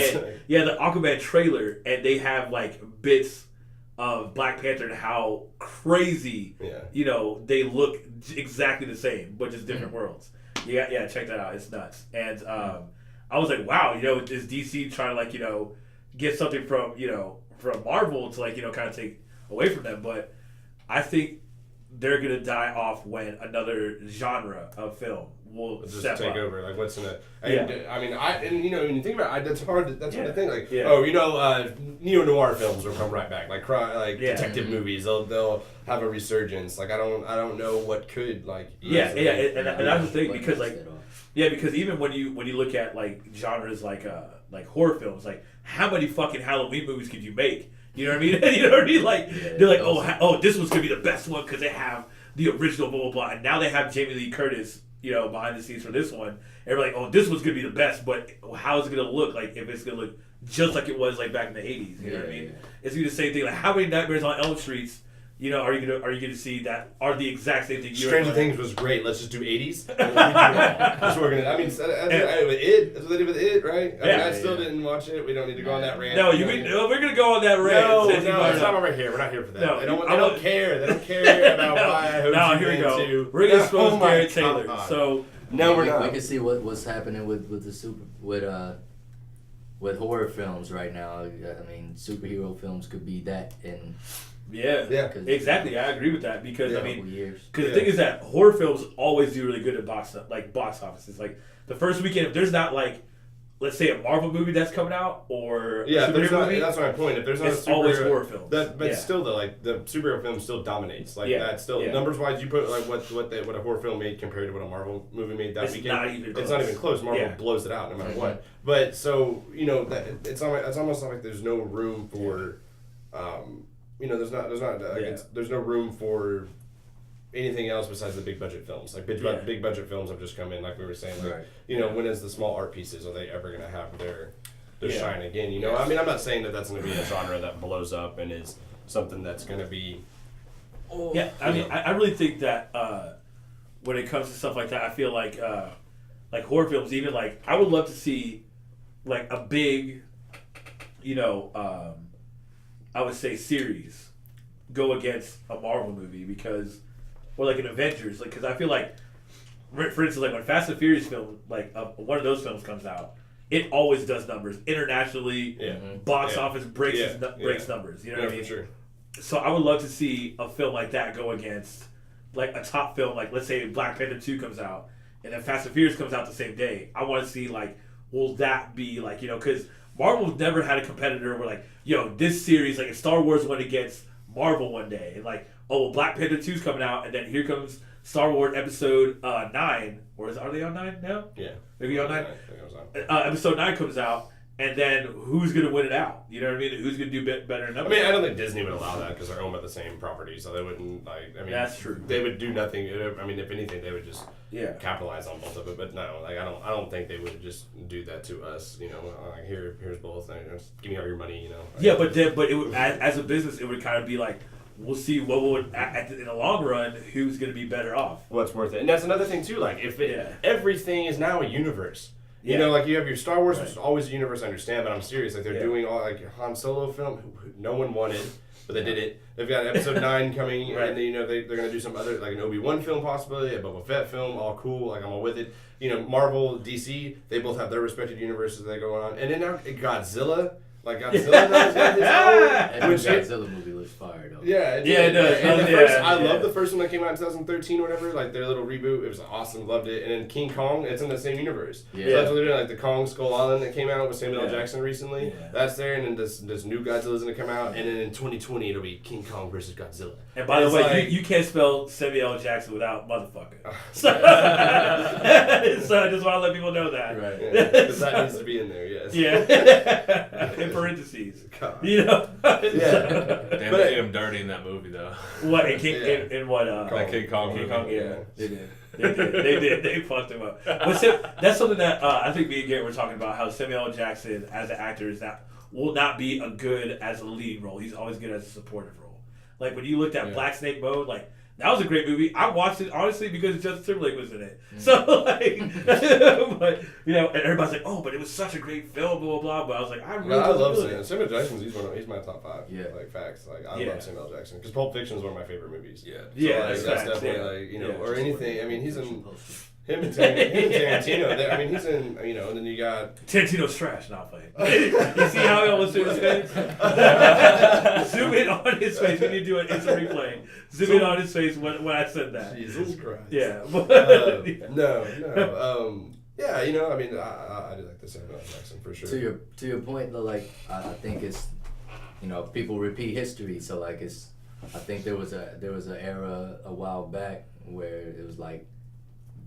the Aquaman trailer, and they have, like, bits of Black Panther and how crazy, they look exactly the same, but just different worlds. Yeah, check that out. It's nuts. And I was like, wow, is DC trying to, like, get something from, from Marvel to, like, kind of take away from them? But I think they're going to die off when another genre of film will just step take up. over. Like, what's in it? I mean, when you think about it, that's hard. That's what I think. Like, neo-noir films will come right back. Like, detective movies, they'll have a resurgence. Like, I don't know what could, like. And that's the thing, because, like, because even when you look at, like, genres like horror films, like, how many fucking Halloween movies could you make? You know what I mean? Like, they're like, this one's gonna be the best one because they have the original blah blah blah, and now they have Jamie Lee Curtis, behind the scenes for this one. And we're like, this one's gonna be the best, but how is it gonna look? Like, if it's gonna look just like it was, like, back in the 80s, you know what I mean? It's gonna be the same thing. Like, how many Nightmares on Elm Streets? Are you gonna see that are the exact same thing? Stranger Things was great. Let's just do 80s. That's what we're gonna. I mean, with It. That's what they did with It, right? I still didn't watch it. We don't need to go on that rant. No, we're gonna go on that rant. No, it's not over here. We're not here for that. No, they don't care. They don't care about why I hope here we go. We're gonna expose Garrett Taylor. So no, we're not. We can see what's happening with horror films right now. I mean, superhero films could be that in. Yeah, exactly. I agree with that because the thing is that horror films always do really good at box offices. Like the first weekend, if there's not, like, let's say, a Marvel movie that's coming out or there's not. That's my point. If there's not, it's always horror films. But still, the superhero film still dominates. Like that still numbers wise, you put like what a horror film made compared to what a Marvel movie made that weekend. It's not even close. Marvel blows it out no matter what. But so that it's almost like there's no room for. There's no room for anything else besides the big budget films. Like big budget films have just come in, like we were saying. Like, when is the small art pieces? Are they ever going to have their shine again? I mean, I'm not saying that's going to be a genre that blows up and is something that's going to be. I really think that when it comes to stuff like that, I feel like horror films, even like I would love to see like a big, I would say series go against a Marvel movie or like an Avengers, like, because I feel like, for instance, like when Fast and Furious film, like one of those films comes out, it always does numbers internationally. Box office breaks numbers. You know what I mean? For sure. So I would love to see a film like that go against like a top film, like let's say Black Panther 2 comes out, and then Fast and Furious comes out the same day. I want to see like, will that be like, because Marvel's never had a competitor where like, this series, like if Star Wars went against Marvel one day, and like, Black Panther 2's coming out, and then here comes Star Wars Episode 9, or are they on 9 now? Yeah. Maybe on 9? Episode 9 comes out, and then who's going to win it out? You know what I mean? Who's going to do better in numbers? I mean, I don't think Disney would allow that because they're owned by the same property, so they wouldn't, that's true. They would do nothing. I mean, if anything, they would just capitalize on both of it, but no, like, I don't think they would just do that to us, like, here's both, give me all your money, but it would, as a business, it would kind of be like, we'll see what would, in the long run, who's going to be better off. What's worth it. And that's another thing, too, like, if everything is now a universe. Like you have your Star Wars, which is always a universe, I understand, but I'm serious. Like they're doing all like Han Solo film, who no one wanted, but they did it. They've got Episode 9 coming, and they're gonna do some other like an Obi-Wan film possibly, a Boba Fett film, all cool. Like I'm all with it. Marvel, DC, they both have their respected universes that go on, and then now Godzilla. Like Godzilla has got his own. Every Godzilla movie looks fire though. Yeah, it does. And I Yeah. love the first one that came out in 2013 or whatever, like their little reboot. It was awesome, loved it. And then King Kong, it's in the same universe. Yeah. So that's what they're doing, like the Kong Skull Island that came out with Samuel L. Yeah. Jackson recently. Yeah. That's there, and then this new Godzilla's gonna come out, and then in 2020 it'll be King Kong versus Godzilla. And by the It's way, like- you can't spell Samuel L. Jackson without motherfucker. So, so I just want to let people know that. Right. Because that needs to be in there, yes. Yeah. In parentheses. God. You know? Yeah. Damn, But- they did him dirty in that movie though. What, in King, Yeah. in what, That King Kong King movie. Kong, yeah. Yeah. They did. They did. They fucked him up. But that's something that I think me and Garrett were talking about, how Samuel L. Jackson, as an actor, will not be a good as a lead role. He's always good as a supportive role. Like, when you looked at Black Snake Mode, like, that was a great movie. I watched it, honestly, because Justin Timberlake was in it. So, like, but, you know, and everybody's like, oh, but it was such a great film, blah, blah, blah. But I was like, I really No, I love it. Samuel Jackson. He's my top 5. Yeah. Like facts. Like I Yeah. love Samuel L. Jackson because Pulp Fiction is one of my favorite movies. Yeah. Yeah, like, that's that's facts, definitely yeah. like, you know, Yeah. or anything. I mean, he's in him and Tarantino. I mean, he's in, you know, and then you got Tarantino's trash, not playing. You see how he almost threw his face? Zoom in on his face when you do an instant replay. Zoom in on his face when I said that. Jesus Christ. Yeah. Yeah, you know, I mean, I do like the Samuel L. Jackson for sure. To your point though, like I think it's, you know, people repeat history, so like I think there was an era a while back where it was like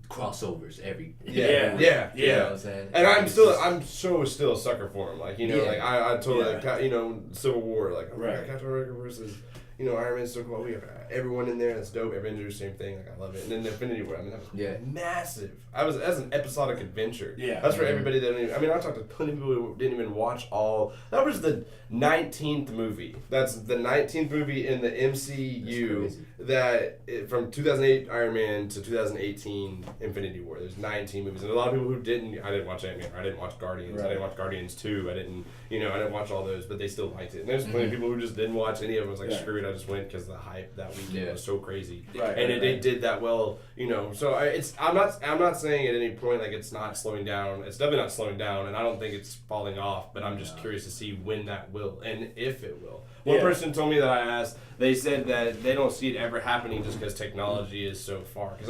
crossovers every Yeah. you know what I'm saying? And It's just- I'm still a sucker for him. Like, you know, Yeah. like I totally, Yeah. like, you know, Civil War, like, oh, Right. Captain America versus, you know, Iron Man's so cool. We have everyone in there. That's dope. Avengers, same thing. Like, I love it. And then Infinity War, I mean, that was massive. That's an episodic adventure. Yeah. That's for everybody that didn't even, I mean, I talked to plenty of people who didn't even watch all. That was the 19th movie. That's the 19th movie in the MCU from 2008 Iron Man to 2018 Infinity War. There's 19 movies. And a lot of people who didn't, I didn't watch Ant-Man, I didn't watch Guardians, I didn't watch Guardians 2, I didn't watch all those, but they still liked it. And there's plenty of people who just didn't watch any of them. It was like, screw it, I just went because the hype that weekend was so crazy. Right, And they did that well, you know. So I'm not saying at any point like it's not slowing down. It's definitely not slowing down, and I don't think it's falling off. But I'm just curious to see when that will and if it will. One person told me that I asked. They said that they don't see it ever happening just because technology is so far. Because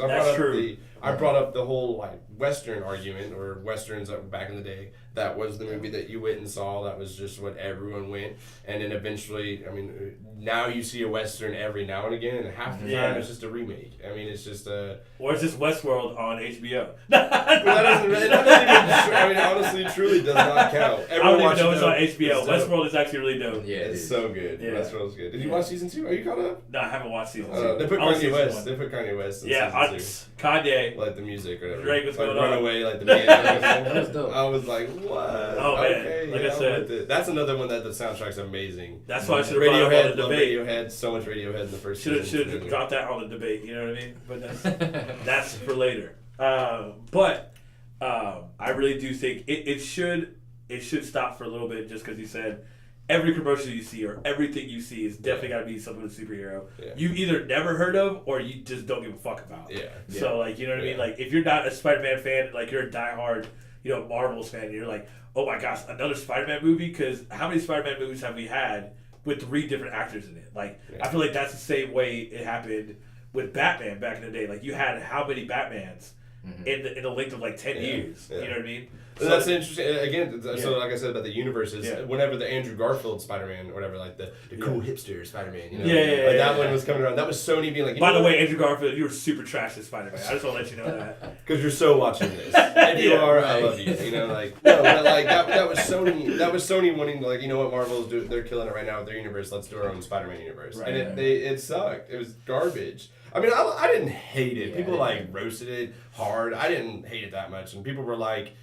I brought up the whole like Western argument or Westerns back in the day. That was the movie that you went and saw. That was just what everyone went. And then eventually, I mean, now you see a Western every now and again, and half the time it's just a remake. I mean, it's just a... Or it's just Westworld on HBO. Well, that doesn't even... I mean, honestly, truly does not count. I don't even know it's on HBO. Westworld is actually really dope. Yeah, It's so good. Yeah. Westworld's good. Did you watch season 2? Are you caught up? No, I haven't watched season 2. They put Only Kanye season West. 1. They put Kanye West in Yeah, season 2. Kanye. Like the music or whatever. Drake was like going Runaway, on. like the beginning. That was dope. I was like, what? Oh, man. Okay, Like I yeah, said. I'm with it. That's another one that the soundtrack's amazing. That's why I should have brought up on Radiohead, the love debate. Radiohead, so much Radiohead in the first Should season. have dropped that on the debate. You know what I mean? But that's for later. I really do think it should stop for a little bit, just because you said every commercial you see or everything you see is definitely got to be something with a superhero you either never heard of or you just don't give a fuck about. Yeah. So like, you know what I mean? Like if you're not a Spider-Man fan, like you're a diehard, Marvel's fan, and you're like, oh my gosh, another Spider-Man movie? Because how many Spider-Man movies have we had with 3 different actors in it? Like I feel like that's the same way it happened with Batman back in the day. Like you had how many Batmans in the length of like 10 years? Yeah. You know what I mean? So that's interesting. Again, so like I said about the universes, whenever the Andrew Garfield Spider-Man or whatever, like the cool hipster Spider-Man, that one was coming around. That was Sony being like, by the way, Andrew Garfield, you were super trash as Spider-Man. I just want to let you know that. because you're so watching this. If you are, I love you. Like no, but like that was Sony. That was Sony wanting to, like, you know what Marvel's doing? They're killing it right now with their universe. Let's do our own Spider-Man universe. Right. And it sucked. It was garbage. I mean, I didn't hate it. People like roasted it hard. I didn't hate it that much, and people were like,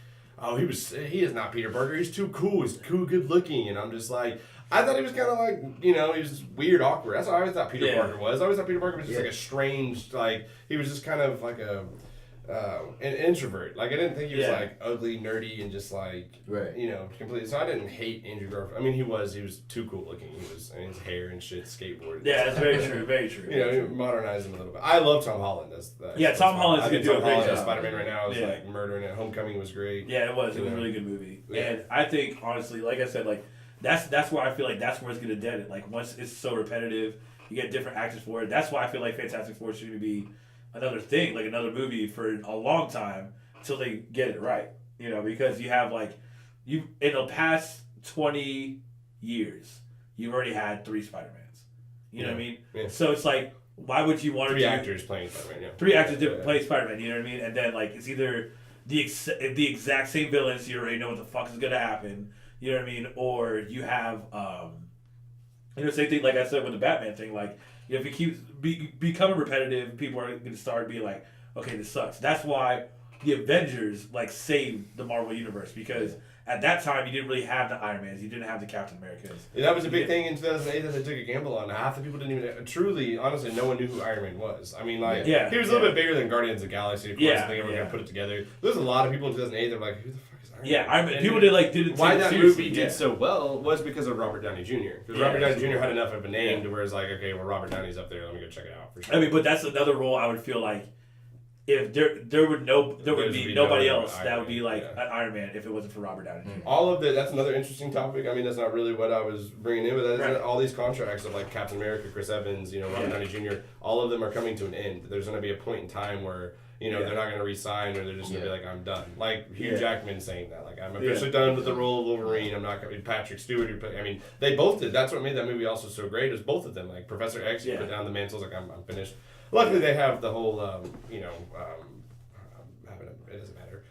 oh, he is not Peter Parker. He's too cool. He's too good looking. And I'm just like, I thought he was kind of like, he was just weird, awkward. That's how I always thought Peter Parker was. I always thought Peter Parker was just like a strange, like, he was just kind of like an introvert. Like, I didn't think he was like ugly, nerdy, and just like, completely. So I didn't hate Andrew Garfield. I mean, he was too cool looking. His hair and shit, skateboard. Yeah, that's very true, very true. He modernized him a little bit. I love Tom Holland. Tom Holland's going to do a great job. Spider-Man right now is like murdering it. Homecoming was great. Yeah, it was. It was a really good movie. Yeah. And I think, honestly, like I said, like, that's where I feel like that's where it's gonna dead it. Like once it's so repetitive, you get different actors for it. That's why I feel like Fantastic Four should be another thing, like another movie for a long time until they get it right. You know, because you have like you in the past 20 years, you've already had 3 Spider-Mans. You know what I mean? Yeah. So it's like, why would you want to 3 actors playing Spider-Man? Yeah. 3 actors playing Spider-Man. You know what I mean? And then like it's either the exact same villains. You already know what the fuck is gonna happen. You know what I mean? Or you have same thing like I said with the Batman thing. Like if it keeps becoming repetitive, people are gonna start being like, okay, this sucks. That's why the Avengers like saved the Marvel Universe because. At that time, you didn't really have the Iron Mans. You didn't have the Captain Americas. Yeah, that was a big thing in 2008 that they took a gamble on. Half the people didn't even... Truly, honestly, no one knew who Iron Man was. I mean, like, he was a little bit bigger than Guardians of the Galaxy, of course. I think everyone going to put it together. There's a lot of people in 2008 that were like, who the fuck is Iron Man? Iron Man. People didn't why that movie did so well was because of Robert Downey Jr. Because Robert Downey Jr. had enough of a name to where it's like, okay, well, Robert Downey's up there. Let me go check it out for sure. I mean, but that's another role I would feel like if there would be nobody else that would be like an Iron Man if it wasn't for Robert Downey Jr. All of that's another interesting topic. I mean, that's not really what I was bringing in, but that's all these contracts of like Captain America, Chris Evans, Robert Downey Jr. All of them are coming to an end. There's going to be a point in time where they're not going to re-sign or they're just going to be like, I'm done. Like Hugh Jackman saying that, like I'm officially done with the role of Wolverine. I'm not going to be Patrick Stewart. I mean, they both did. That's what made that movie also so great. Is both of them like Professor X put down the mantles like I'm finished. Luckily, they have the whole it doesn't matter.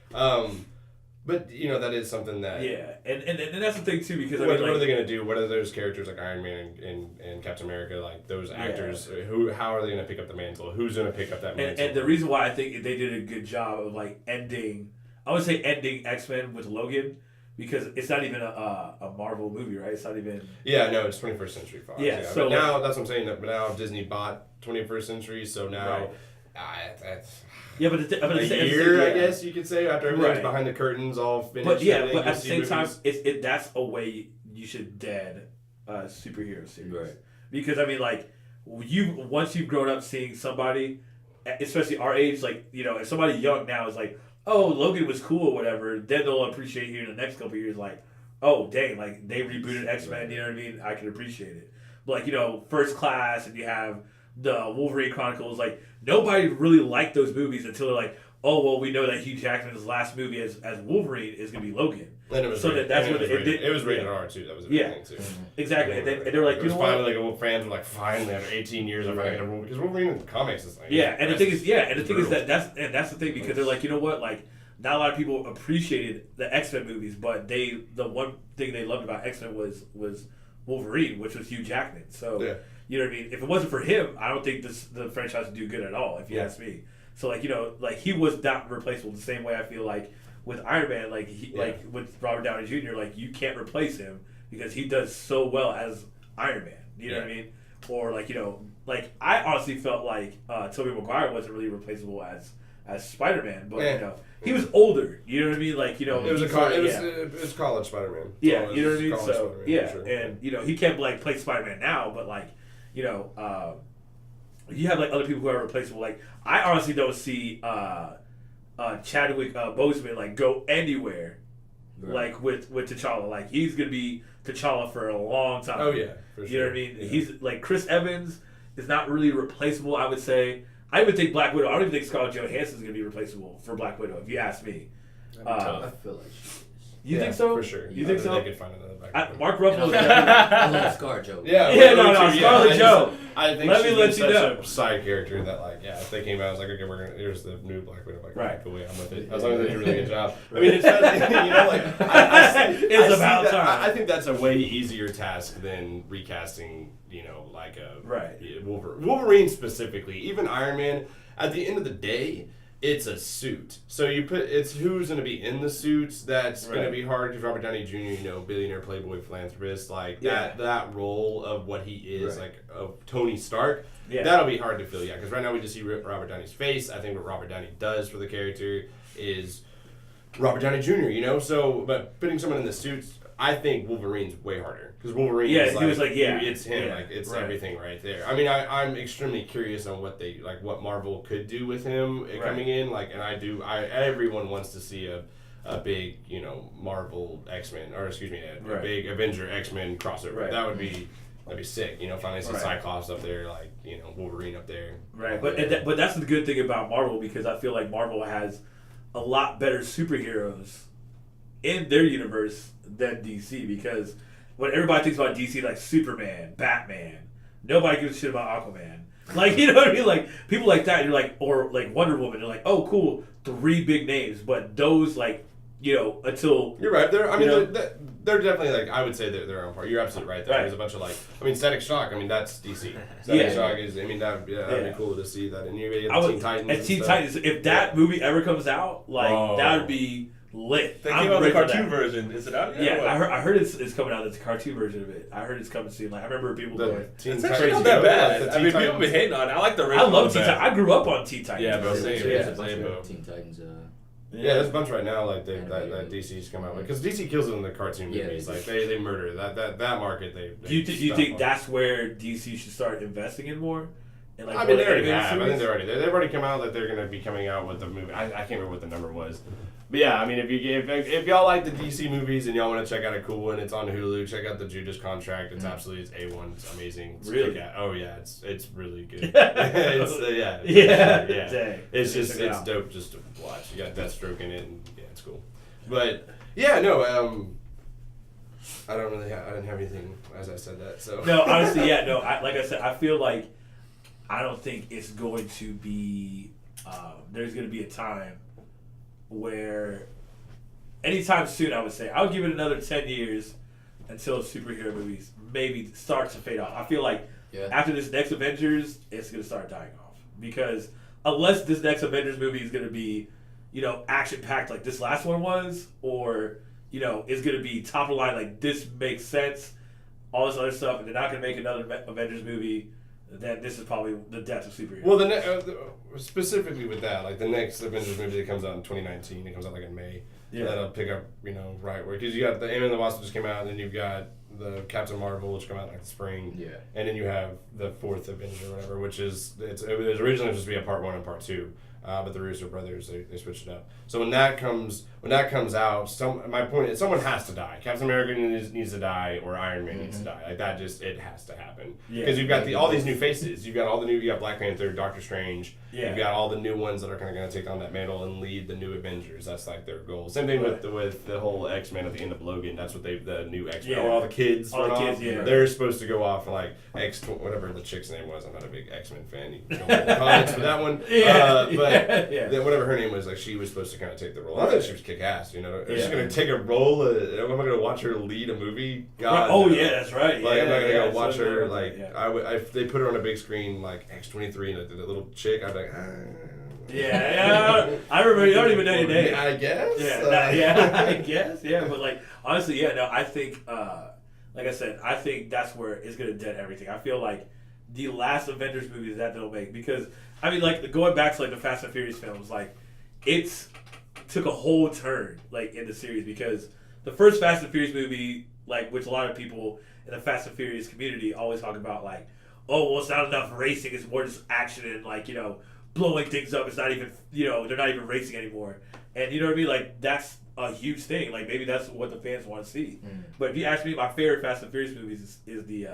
But that is something that and that's the thing too because what are they gonna do? What are those characters like Iron Man and Captain America, like those actors? How are they gonna pick up the mantle? Who's gonna pick up that mantle? And the reason why I think they did a good job of like ending X Men with Logan. Because it's not even a Marvel movie, right? It's not even... Yeah, no, it's 21st Century Fox. Yeah, so but now, that's what I'm saying, but now Disney bought 21st Century, so now... That's... Yeah, but a year, I guess you could say, after everything's behind the curtains, all finished. But at the same time, that's a way you should dead superhero series. Right. Because, I mean, like, once you've grown up seeing somebody, especially our age, like, if somebody young now is like, oh, Logan was cool or whatever, then they'll appreciate you in the next couple of years, like, oh, dang, like, they rebooted X-Men, you know what I mean? I can appreciate it. But, like, First Class, and you have the Wolverine Chronicles, like, nobody really liked those movies until they're like, oh, well, we know that Hugh Jackman's last movie as Wolverine is going to be Logan. And it was it was rated R, too. That was a big thing, too. Exactly. And they're like, it was finally, like, fans were like, finally, after 18 years, I'm going to get a Wolverine. Because Wolverine in the comics is like... Yeah, and the thing is that's the thing, because they're like, you know what, like, not a lot of people appreciated the X-Men movies, but the one thing they loved about X-Men was Wolverine, which was Hugh Jackman. So, you know what I mean? If it wasn't for him, I don't think the franchise would do good at all, if you ask me. So, like, like, he was not replaceable the same way I feel like with Iron Man, like, like with Robert Downey Jr., like, you can't replace him because he does so well as Iron Man. You know what I mean? Or, like, like, I honestly felt like Tobey Maguire wasn't really replaceable as Spider-Man, but, he was older. You know what I mean? Like, it was college Spider-Man. Yeah, you know what I mean? So, sure. And, he can't, like, play Spider-Man now, but, like, you have, like, other people who are replaceable. Like, I honestly don't see Chadwick Boseman, like, go anywhere, like, with T'Challa. Like, he's going to be T'Challa for a long time. Oh, yeah, for sure. You know what I mean? Yeah. He's, like, Chris Evans is not really replaceable, I would say. I even think Black Widow. I don't even think Scarlett Johansson is going to be replaceable for Black Widow, if you ask me. I feel like she is. You think so? For sure. You think so? They could find another Black Widow. Mark Ruffalo. I love ScarJo. Scarlett Jo. I think let me let you know. A side character that, like, if they came out, I was like, okay, here's the new Black Widow. Like, right, cool, I'm with it. As long as they do a really good job. I mean, it's it's about time. I think that's a way easier task than recasting, like a Wolverine specifically, even Iron Man. At the end of the day, it's a suit. So it's who's going to be in the suits that's going to be hard, because Robert Downey Jr., billionaire, playboy, philanthropist, like that role of what he is, like of Tony Stark, that'll be hard to fill, because right now we just see Robert Downey's face. I think what Robert Downey does for the character is Robert Downey Jr., so, but putting someone in the suits, I think Wolverine's way harder. Because Wolverine is like, he was like, it's him, like, it's everything right there. I mean, I'm extremely curious on what Marvel could do with him coming in, like, and everyone wants to see a a big, Marvel X Men, or excuse me, a Right. big Avenger X Men crossover. Right. That'd be sick. Finally see Right. Cyclops up there, like Wolverine up there. Right, but that's the good thing about Marvel, because I feel like Marvel has a lot better superheroes in their universe than DC, because when everybody thinks about DC, like Superman, Batman, nobody gives a shit about Aquaman. Like, you know what I mean? Like, people like that, you're like, or like Wonder Woman, you're like, oh, cool, 3 big names, but those, like, until... You're right. They're definitely, like, I would say they're their own part. You're absolutely right. There's a bunch of, like, Static Shock, that's DC. Static Shock is, that'd be cool to see that. And you get Teen Titans. And Teen Titans, if that movie ever comes out, like, that would be lit. They came out with the cartoon version. Is it out yet? Yeah, I heard it's coming out. It's a cartoon version of it. I heard it's coming soon. Like, I remember people going... It's actually not that bad. People be hating on it. I like the original. I love Teen Titans. I grew up on Teen Titans. Yeah, bro. Same. Teen Titans. Yeah, there's a bunch right now like that DC's come out with, because DC kills it in the cartoon movies. Like they murder that market. Do you think that's where DC should start investing in more? And like, they already have. I think they're already there. They've already come out that they're going to be coming out with the movie. I can't remember what the number was. But yeah, if y'all like the DC movies and y'all want to check out a cool one, it's on Hulu. Check out the Judas Contract. It's absolutely A1. It's amazing. Really? Oh yeah, it's really good. Yeah. It's it's dope just to watch. You got Deathstroke in it, and yeah, it's cool. But yeah, no, I didn't have anything as I said that. So no, honestly, yeah, no. Like I said, I feel like I don't think it's going to be. There's going to be a time where anytime soon, I would say, I would give it another 10 years until superhero movies maybe start to fade off. I feel like after this next Avengers, it's going to start dying off. Because unless this next Avengers movie is going to be, action-packed like this last one was, or, is going to be top of the line, like this makes sense, all this other stuff, and they're not going to make another Avengers movie, then this is probably the death of superheroes. Well, specifically with that, like the next Avengers movie that comes out in 2019, it comes out like in May. Yeah. That'll pick up, right where, because you got the Ant-Man and the Wasp just came out, and then you've got the Captain Marvel, which come out like the spring. Yeah. And then you have the 4th Avenger or whatever, which it was originally supposed to be a part 1 and part 2. But the Russo brothers, they switched it up. So when that comes out, my point is someone has to die. Captain America needs to die, or Iron Man needs to die. Like that, it has to happen. Because you've got all these new faces. You've got you got Black Panther, Doctor Strange. Yeah. You've got all the new ones that are kind of going to take on that mantle and lead the new Avengers. That's like their goal. Same thing with the whole X Men at the end of Logan. That's what the new X Men. All the kids run off. They're supposed to go off like whatever the chick's name was. I'm not a big X Men fan. You don't know the comments for that one. But whatever her name was, like she was supposed to kind of take the role. I thought she was kick ass. She's going to take a role. Am I going to watch her lead a movie? God. Oh yeah, that's right. Like I'm not going to go watch her. Like if they put her on a big screen like X-23 and the little chick, I'd be like. I remember. You don't even know your name. I guess. I guess. Yeah, but like honestly, I think, like I said, I think that's where it's gonna dent everything. I feel like the last Avengers movies that they'll make, because like going back to like the Fast and Furious films, like it's took a whole turn like in the series, because the first Fast and Furious movie, like which a lot of people in the Fast and Furious community always talk about, like, oh well, it's not enough racing, it's more just action and like blowing things up. It's not even, they're not even racing anymore. And you know what I mean? Like, that's a huge thing. Like, maybe that's what the fans want to see. But if you ask me, my favorite Fast and Furious movies is the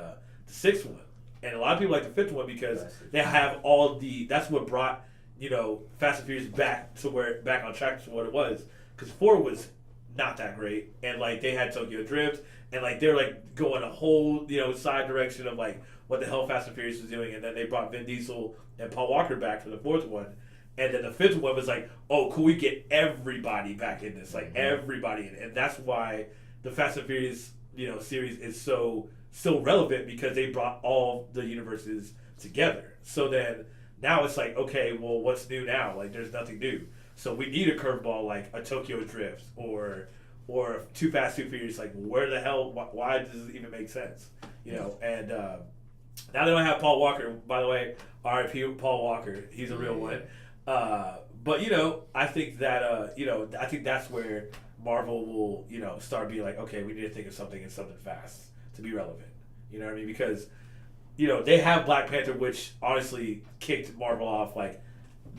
6th one. And a lot of people like the 5th one because they have that's what brought, Fast and Furious back on track to what it was. Because 4 was not that great. And, like, they had Tokyo Drift. And, like, they're, like, going a whole, side direction of, like, what the hell Fast and Furious was doing. And then they brought Vin Diesel and Paul Walker back for the 4th one. And then the 5th one was like, oh, could we get everybody back in this? Like, everybody in it. And that's why the Fast and Furious, series is so relevant, because they brought all the universes together. So then now it's like, okay, well, what's new now? Like, there's nothing new. So we need a curveball like a Tokyo Drift or Too Fast, Too Furious. Like, where the hell, why does it even make sense? And now they don't have Paul Walker, by the way. R.I.P. Paul Walker. He's a real one. But, I think that, I think that's where Marvel will, start being like, okay, we need to think of something and something fast to be relevant. You know what I mean? Because, they have Black Panther, which honestly kicked Marvel off like,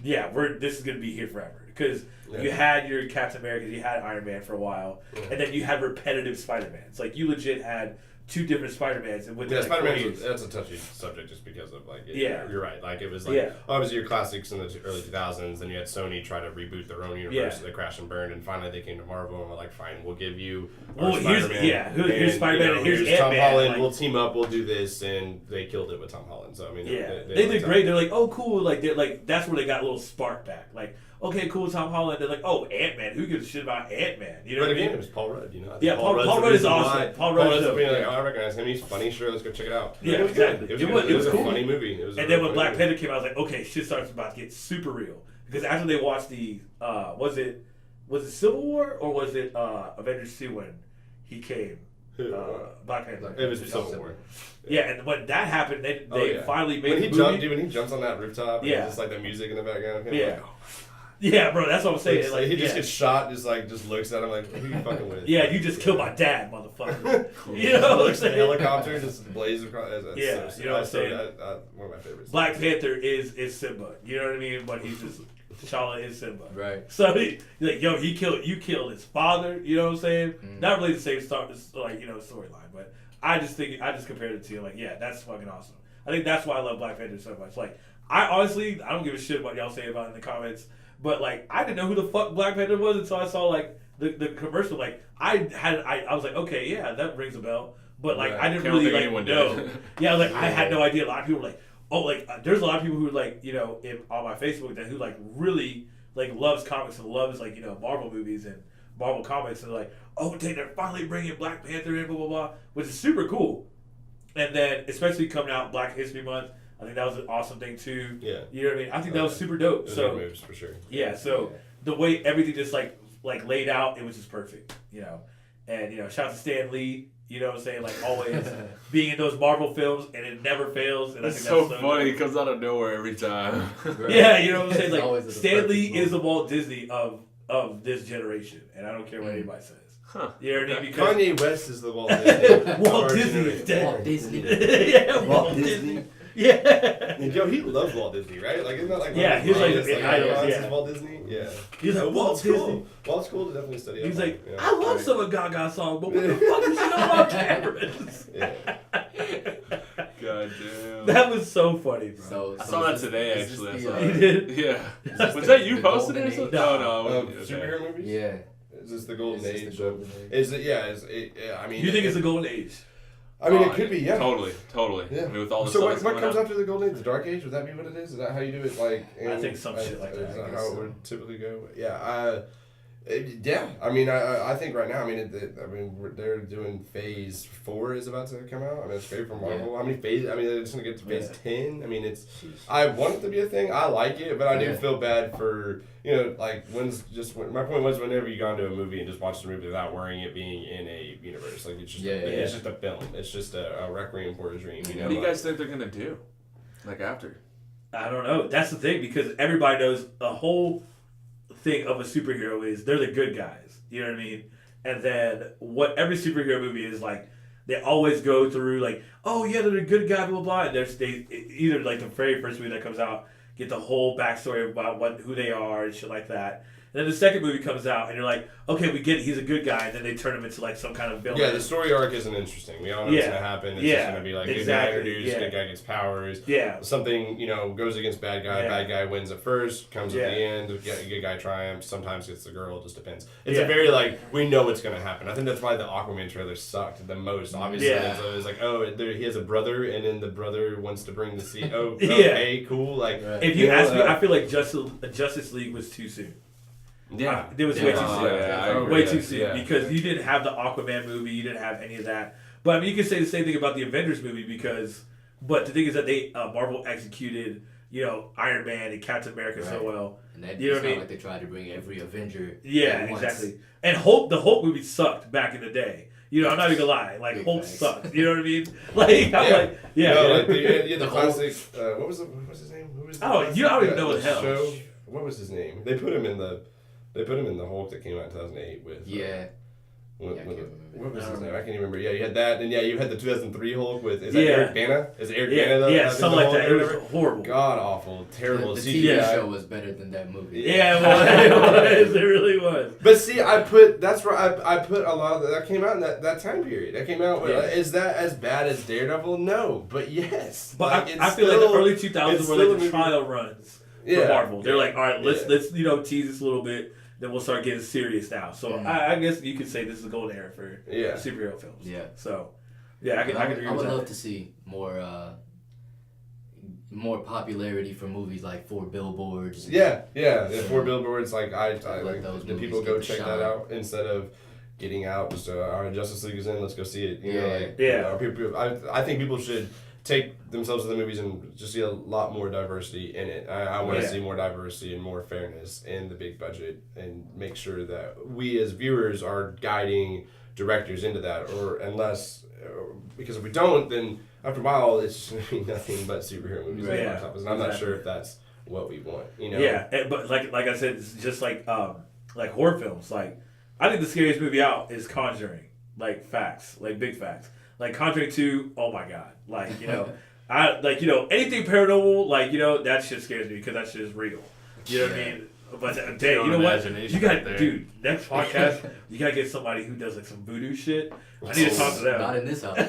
yeah, this is going to be here forever. because you had your Captain America, you had Iron Man for a while, and then you had repetitive Spider-Mans. Like you legit had 2 different Spider-Mans. And Spider-Man, that's a touchy subject just because of you're right. Like it was like obviously your classics in the early 2000s. Then you had Sony try to reboot their own universe. They crashed and burned, and finally they came to Marvel and were like, fine, we'll give you Spider-Man. Here's Spider-Man, and here's Tom Ant-Man. Holland. Like, we'll team up, we'll do this, and they killed it with Tom Holland. So I mean, they did great. They're like, oh, cool. Like they're like that's where they got a little spark back. Like, okay, cool, Tom Holland. They're like, oh, Ant-Man. Who gives a shit about Ant-Man? You know what I mean? It was Paul Rudd. Paul Rudd is awesome. Paul Rudd is like, oh, I recognize him. He's funny. Sure, let's go check it out. Yeah, exactly. It was a cool. funny movie. And then when Black Panther came out, I was like, okay, shit starts about to get super real. Because after they watched the, was it Civil War or was it Avengers 2 when he came? Black Panther. It was Civil War. Yeah, and when that happened, they finally made the movie. When he jumps on that rooftop, and just like the music in the background. Yeah, bro, that's what I'm saying. Like, he just gets shot, just looks at him like, who are you fucking with? Yeah, you just killed my dad, motherfucker. You know what I'm saying? The helicopter just blazes across. You know what I'm saying? One of my favorites. Black Panther is Simba. You know what I mean? But he's just T'Challa is Simba. Right. So he's like, yo, you killed his father. You know what I'm saying? Not really the same storyline, but I just compared it to like, yeah, that's fucking awesome. I think that's why I love Black Panther so much. Like, I don't give a shit what y'all say about it in the comments. But like I didn't know who the fuck Black Panther was until I saw like the commercial. Like I was like, okay, yeah, that rings a bell. But like I didn't really like know. Yeah, like I had no idea. A lot of people were like, oh, like there's a lot of people who like on my Facebook who like really like loves comics and loves like Marvel movies and Marvel comics and like, oh, they're finally bringing Black Panther in, blah blah blah, which is super cool. And then especially coming out Black History Month. I think that was an awesome thing too. Yeah. You know what I mean? I think that was super dope. Those moves for sure. Yeah, so the way everything just like laid out, it was just perfect. And shout out to Stan Lee, you know what I'm saying? Like always being in those Marvel films and it never fails. And that's so funny, it comes out of nowhere every time. Right. Yeah, you know what I'm saying? Like Stan Lee is the Walt Disney of this generation. And I don't care what anybody says. Huh. You know what I mean? Because Kanye West is the Walt Disney. Walt Disney is dead. Walt Disney. Yeah, Walt Disney. Yeah. And yo, he loves Walt Disney, right? Like, isn't that like he's like Walt Disney? Yeah. He's like, Walt's Disney. Cool. Walt's cool to definitely study. He's like, I love some of Gaga's songs, but what the fuck is she know about cameras? God damn. That was so funny, bro. I saw that today, actually. You did? Yeah. Was that you posted it or something? No. Superhero movies? Yeah. Is this the golden age? Is it? Yeah. I mean, you think it's the golden age? I mean, it could be, yeah. Totally. Yeah. I mean, with all the so stuff what comes after the golden age? The dark age? Would that be what it is? Is that how you do it? Like, I think some shit like that. Is that how it would typically go? Yeah. Yeah. I mean, I think right now. I mean, they're doing Phase 4 is about to come out. I mean, it's great for Marvel. Yeah. How many phases? I mean, they're just gonna get to Phase 10. I mean, I want it to be a thing. I like it, but I do feel bad for like my point was whenever you go into a movie and just watch the movie without worrying it being in a universe, like it's just it's just a film. It's just a requiem for a dream. What do you guys think they're gonna do? Like after? I don't know. That's the thing because everybody knows the whole thing of a superhero is they're the good guys. You know what I mean? And then what every superhero movie is like, they always go through like, oh yeah, they're a good guy, blah blah. And they either like the very first movie that comes out, get the whole backstory about who they are and shit like that. And then the second movie comes out, and you're like, okay, we get it, he's a good guy. And then they turn him into like some kind of villain. Yeah, the story arc isn't interesting. We all know what's going to happen. It's just going to be like, good guy introduced, good guy gets powers. Yeah. Something, goes against bad guy. Yeah. Bad guy wins at first, comes at the end. Good guy triumphs. Sometimes gets the girl. It just depends. It's a very, like, we know what's going to happen. I think that's why the Aquaman trailer sucked the most. Obviously, it's like, he has a brother, and then the brother wants to bring the sea. Oh, okay, cool. Like, if you ask me, I feel like Justice League was too soon. Yeah, it was way too soon. Way too soon because you didn't have the Aquaman movie, you didn't have any of that. But I mean, you can say the same thing about the Avengers movie but the thing is that they Marvel executed Iron Man and Captain America so well. And that you know what I mean? Like they tried to bring every Avenger. Yeah, exactly. And the Hulk movie sucked back in the day. I'm not even gonna lie. Like Hulk sucked. You know what I mean? Like the classic. What was his name? Who was? I don't even know what the hell. Show? What was his name? They put him in the Hulk that came out in 2008 with. I can't remember. What was his name? I can't even remember. Yeah, you had that, and you had the 2003 Hulk with Eric Bana? Is it Eric Bana though? Yeah, something like that. It was horrible. God awful, terrible. The CGI. TV show was better than that movie. Yeah, it was. It really was. But see, I put a lot of that came out in that time period. That came out. Is that as bad as Daredevil? No, but yes. But I feel like the early 2000s were like the trial runs for Marvel. They're like, all right, let's tease this a little bit. Then we'll start getting serious now. So I guess you could say this is a golden era for superhero films. Yeah. So, I can agree with that. I would love to see more popularity for movies like 4 Billboards. 4 Billboards. Like I like the people go check that out instead of getting out. Just all right, Justice League is in. Let's go see it. You know, people, I think people should take themselves to the movies and just see a lot more diversity in it. I want to see more diversity and more fairness in the big budget, and make sure that we as viewers are guiding directors into that, because if we don't, then after a while it's just going to be nothing but superhero movies on the box office, and I'm not sure if that's what we want. You know? Yeah, but like I said, it's just like horror films. Like, I think the scariest movie out is Conjuring. Like, facts, like big facts. Like Conjuring 2, oh my god! Like, you know, anything paranormal, like, you know, that shit scares me because that shit is real. You know what I mean? But dang, you know what? You got, dude. Next podcast, you gotta get somebody who does like some voodoo shit. I need to talk to them. Not in this house. Come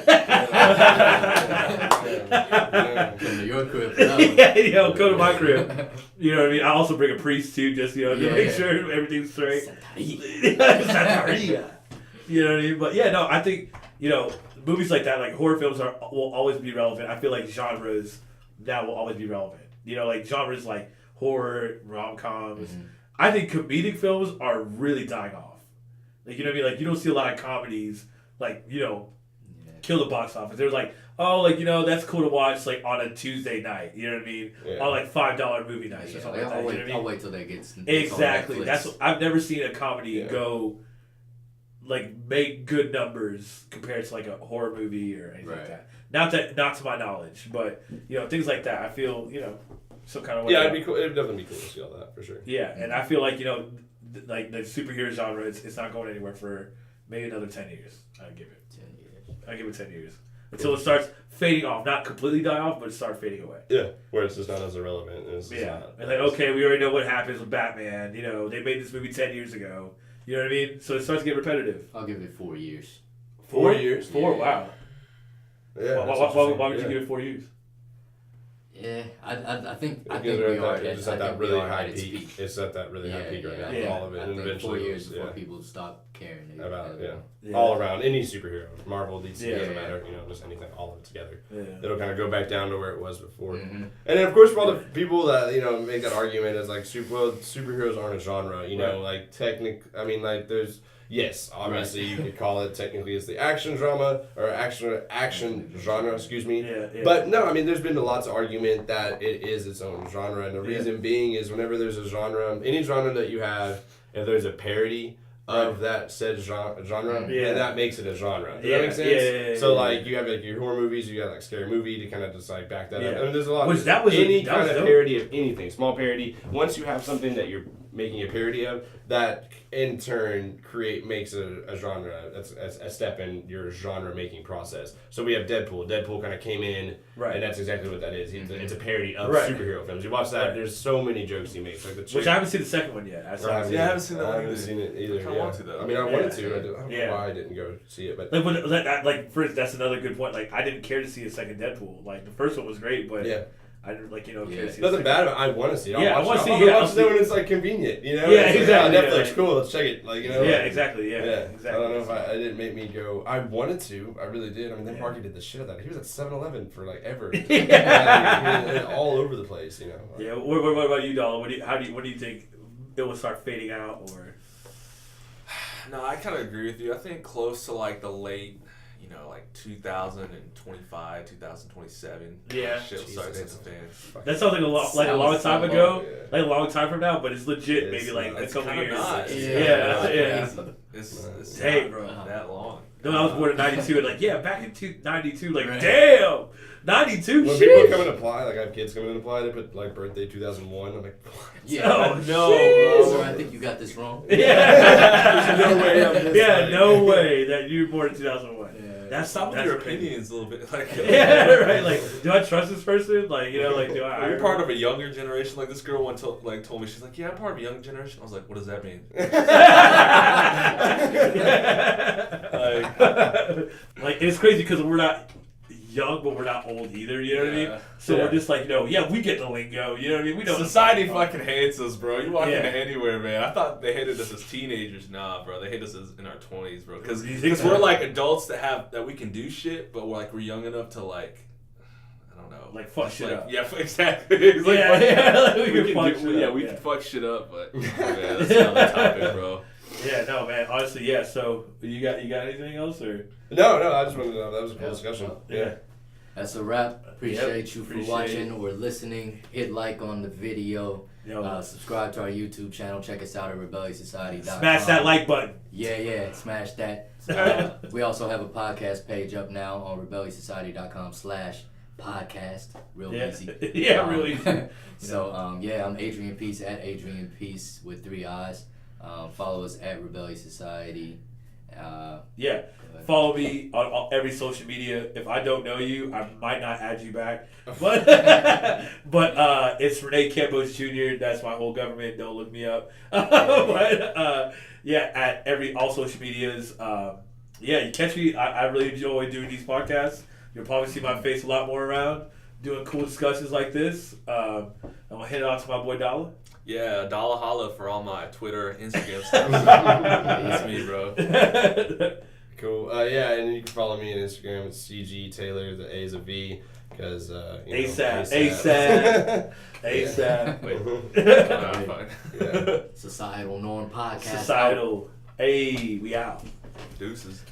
to your crib. Go to my crib. You know what I mean? I also bring a priest too, just to make sure everything's straight. Santeria. You know what I mean? But yeah, no, I think movies like that, like horror films, will always be relevant. I feel like genres that will always be relevant. You know, like genres like horror, rom-coms. Mm-hmm. I think comedic films are really dying off. Like, you know what I mean? Like, you don't see a lot of comedies, like, kill the box office. They're like, oh, like, that's cool to watch, like, on a Tuesday night. You know what I mean? Yeah. On, like, $5 movie nights or something like that. I'll wait till that gets exactly. I've never seen a comedy go, like, make good numbers compared to, like, a horror movie or anything like that. Not to my knowledge, but, things like that. I feel, some kind of way. Yeah, it'd be cool. It'd definitely be cool to see all that, for sure. Yeah, and I feel like, like the superhero genre, it's not going anywhere for maybe another 10 years. I'd give it. 10 years. I'd give it 10 years. Until it starts fading off. Not completely die off, but it starts fading away. Yeah, where it's just not as irrelevant. And like, okay, we already know what happens with Batman. They made this movie 10 years ago. You know what I mean? So it starts to get repetitive. I'll give it 4 years. 4 years? 4? Yeah. Wow. Yeah. Why would you give it 4 years? Yeah, I think we are at that really high peak. It's at that really high peak right now. Yeah. All of it. I and think eventually 4 years before people stop caring about all around any superhero, Marvel, DC, doesn't matter. Just anything, all of it together. Yeah. It'll kind of go back down to where it was before. Mm-hmm. And then of course, for all the people that make that argument is like, superheroes aren't a genre. Like there's. Yes, obviously you could call it technically it's the action drama or action genre, excuse me. Yeah. But no, there's been lots of argument that it is its own genre, and the reason being is whenever there's a genre, any genre that you have, if there's a parody of that said genre, then that makes it a genre. Does that make sense? So like you have like your horror movies, you got like Scary Movie to kind of just like back that up. And there's a lot of any kind of parody of anything, small parody. Once you have something that you're making a parody of, that in turn makes a genre. That's a step in your genre making process. So we have Deadpool. Deadpool kind of came in, and that's exactly what that is. It's a parody of superhero films. You watch that, there's so many jokes he makes. Like which I haven't seen the second one yet. I haven't seen that one. I haven't seen it either. I kind of want to though. I wanted to. I don't know why I didn't go see it, but that's another good point. Like I didn't care to see a second Deadpool. Like the first one was great, but I didn't care to see. Nothing bad about it. I want to see it. I want to see it. I'll watch it when it's like convenient. Yeah, exactly. Netflix, cool. Let's check it. Like exactly. Yeah, exactly. I don't know if it didn't make me go. I wanted to. I really did. They marketed the shit out of that. He was at 7-Eleven for like ever. All over the place. Yeah. What about you, Dollar? What do you think it will start fading out or? No, I kind of agree with you. I think close to like the late. Like 2025, 2027. Yeah. Shit will start hitting the fans. That sounds like a long time ago. Like a long time from now, but it's legit. Maybe like a couple years. It's dang, bro, that long. No, I was born in 92, and like, yeah, back in 92, like, Right. damn, 92, When shit. people come and apply, like I have kids coming and apply, they put like birthday 2001. I'm like, what? Yeah. Oh, no, Sir, bro. I think you got this wrong. Yeah. There's no way I'm this Yeah, like- no way that you were born in 2001. Yeah. That's Some of that's your crazy. opinions a little bit like Yeah, right. Like, do I trust this person? Like, you know, like, do I? Are you part of a younger generation? Like this girl once told me, she's like, yeah, I'm part of a young generation. I was like, what does that mean? Like it's crazy because we're not young, but we're not old either. You know what I mean? So Yeah. we're just like, yeah, we get the lingo. You know what I mean? We know Society fucking hates us, bro. You walk Yeah. into anywhere, man. I thought they hated us as teenagers. Nah, bro. They hate us in our 20s, bro. Because You think so? we're like adults that we can do shit, but we're young enough to like, I don't know, Like, fuck just, shit like, up. Yeah, exactly. It's like, Yeah, fuck- yeah, like, we we can can fuck do, shit yeah, up, we yeah. can fuck shit up, but man, that's another topic, bro. Yeah, no, man. Honestly, yeah. So you got anything else or? No, I just wanted to know. That was a cool discussion. Yeah. That's a wrap. Appreciate you for appreciate watching it. or listening. Hit like on the video. Yo, Subscribe to our YouTube channel. Check us out at rebelliousociety.com. smash that like button. Yeah, smash that. We also have a podcast page up now on rebelliousociety.com/podcast. Real Yeah. easy. Yeah, real easy. So, I'm Adrian Peace at Adrian Peace with 3 eyes. Follow us at Rebellious Society. Yeah. Follow me on every social media. If I don't know you, I might not add you back. But it's Rene Campos Jr. That's my whole government. Don't look me up. But at all social medias. You catch me. I really enjoy doing these podcasts. You'll probably see my face a lot more around doing cool discussions like this. I'm gonna hand it off to my boy Abdallah. Yeah, Adallah holla for all my Twitter, Instagram stuff. It's me, bro. Cool. And you can follow me on Instagram. It's CG Taylor. The A is a V because ASAP. Wait. Fine. Yeah. Societal Norm Podcast. Societal. Hey, we out. Deuces.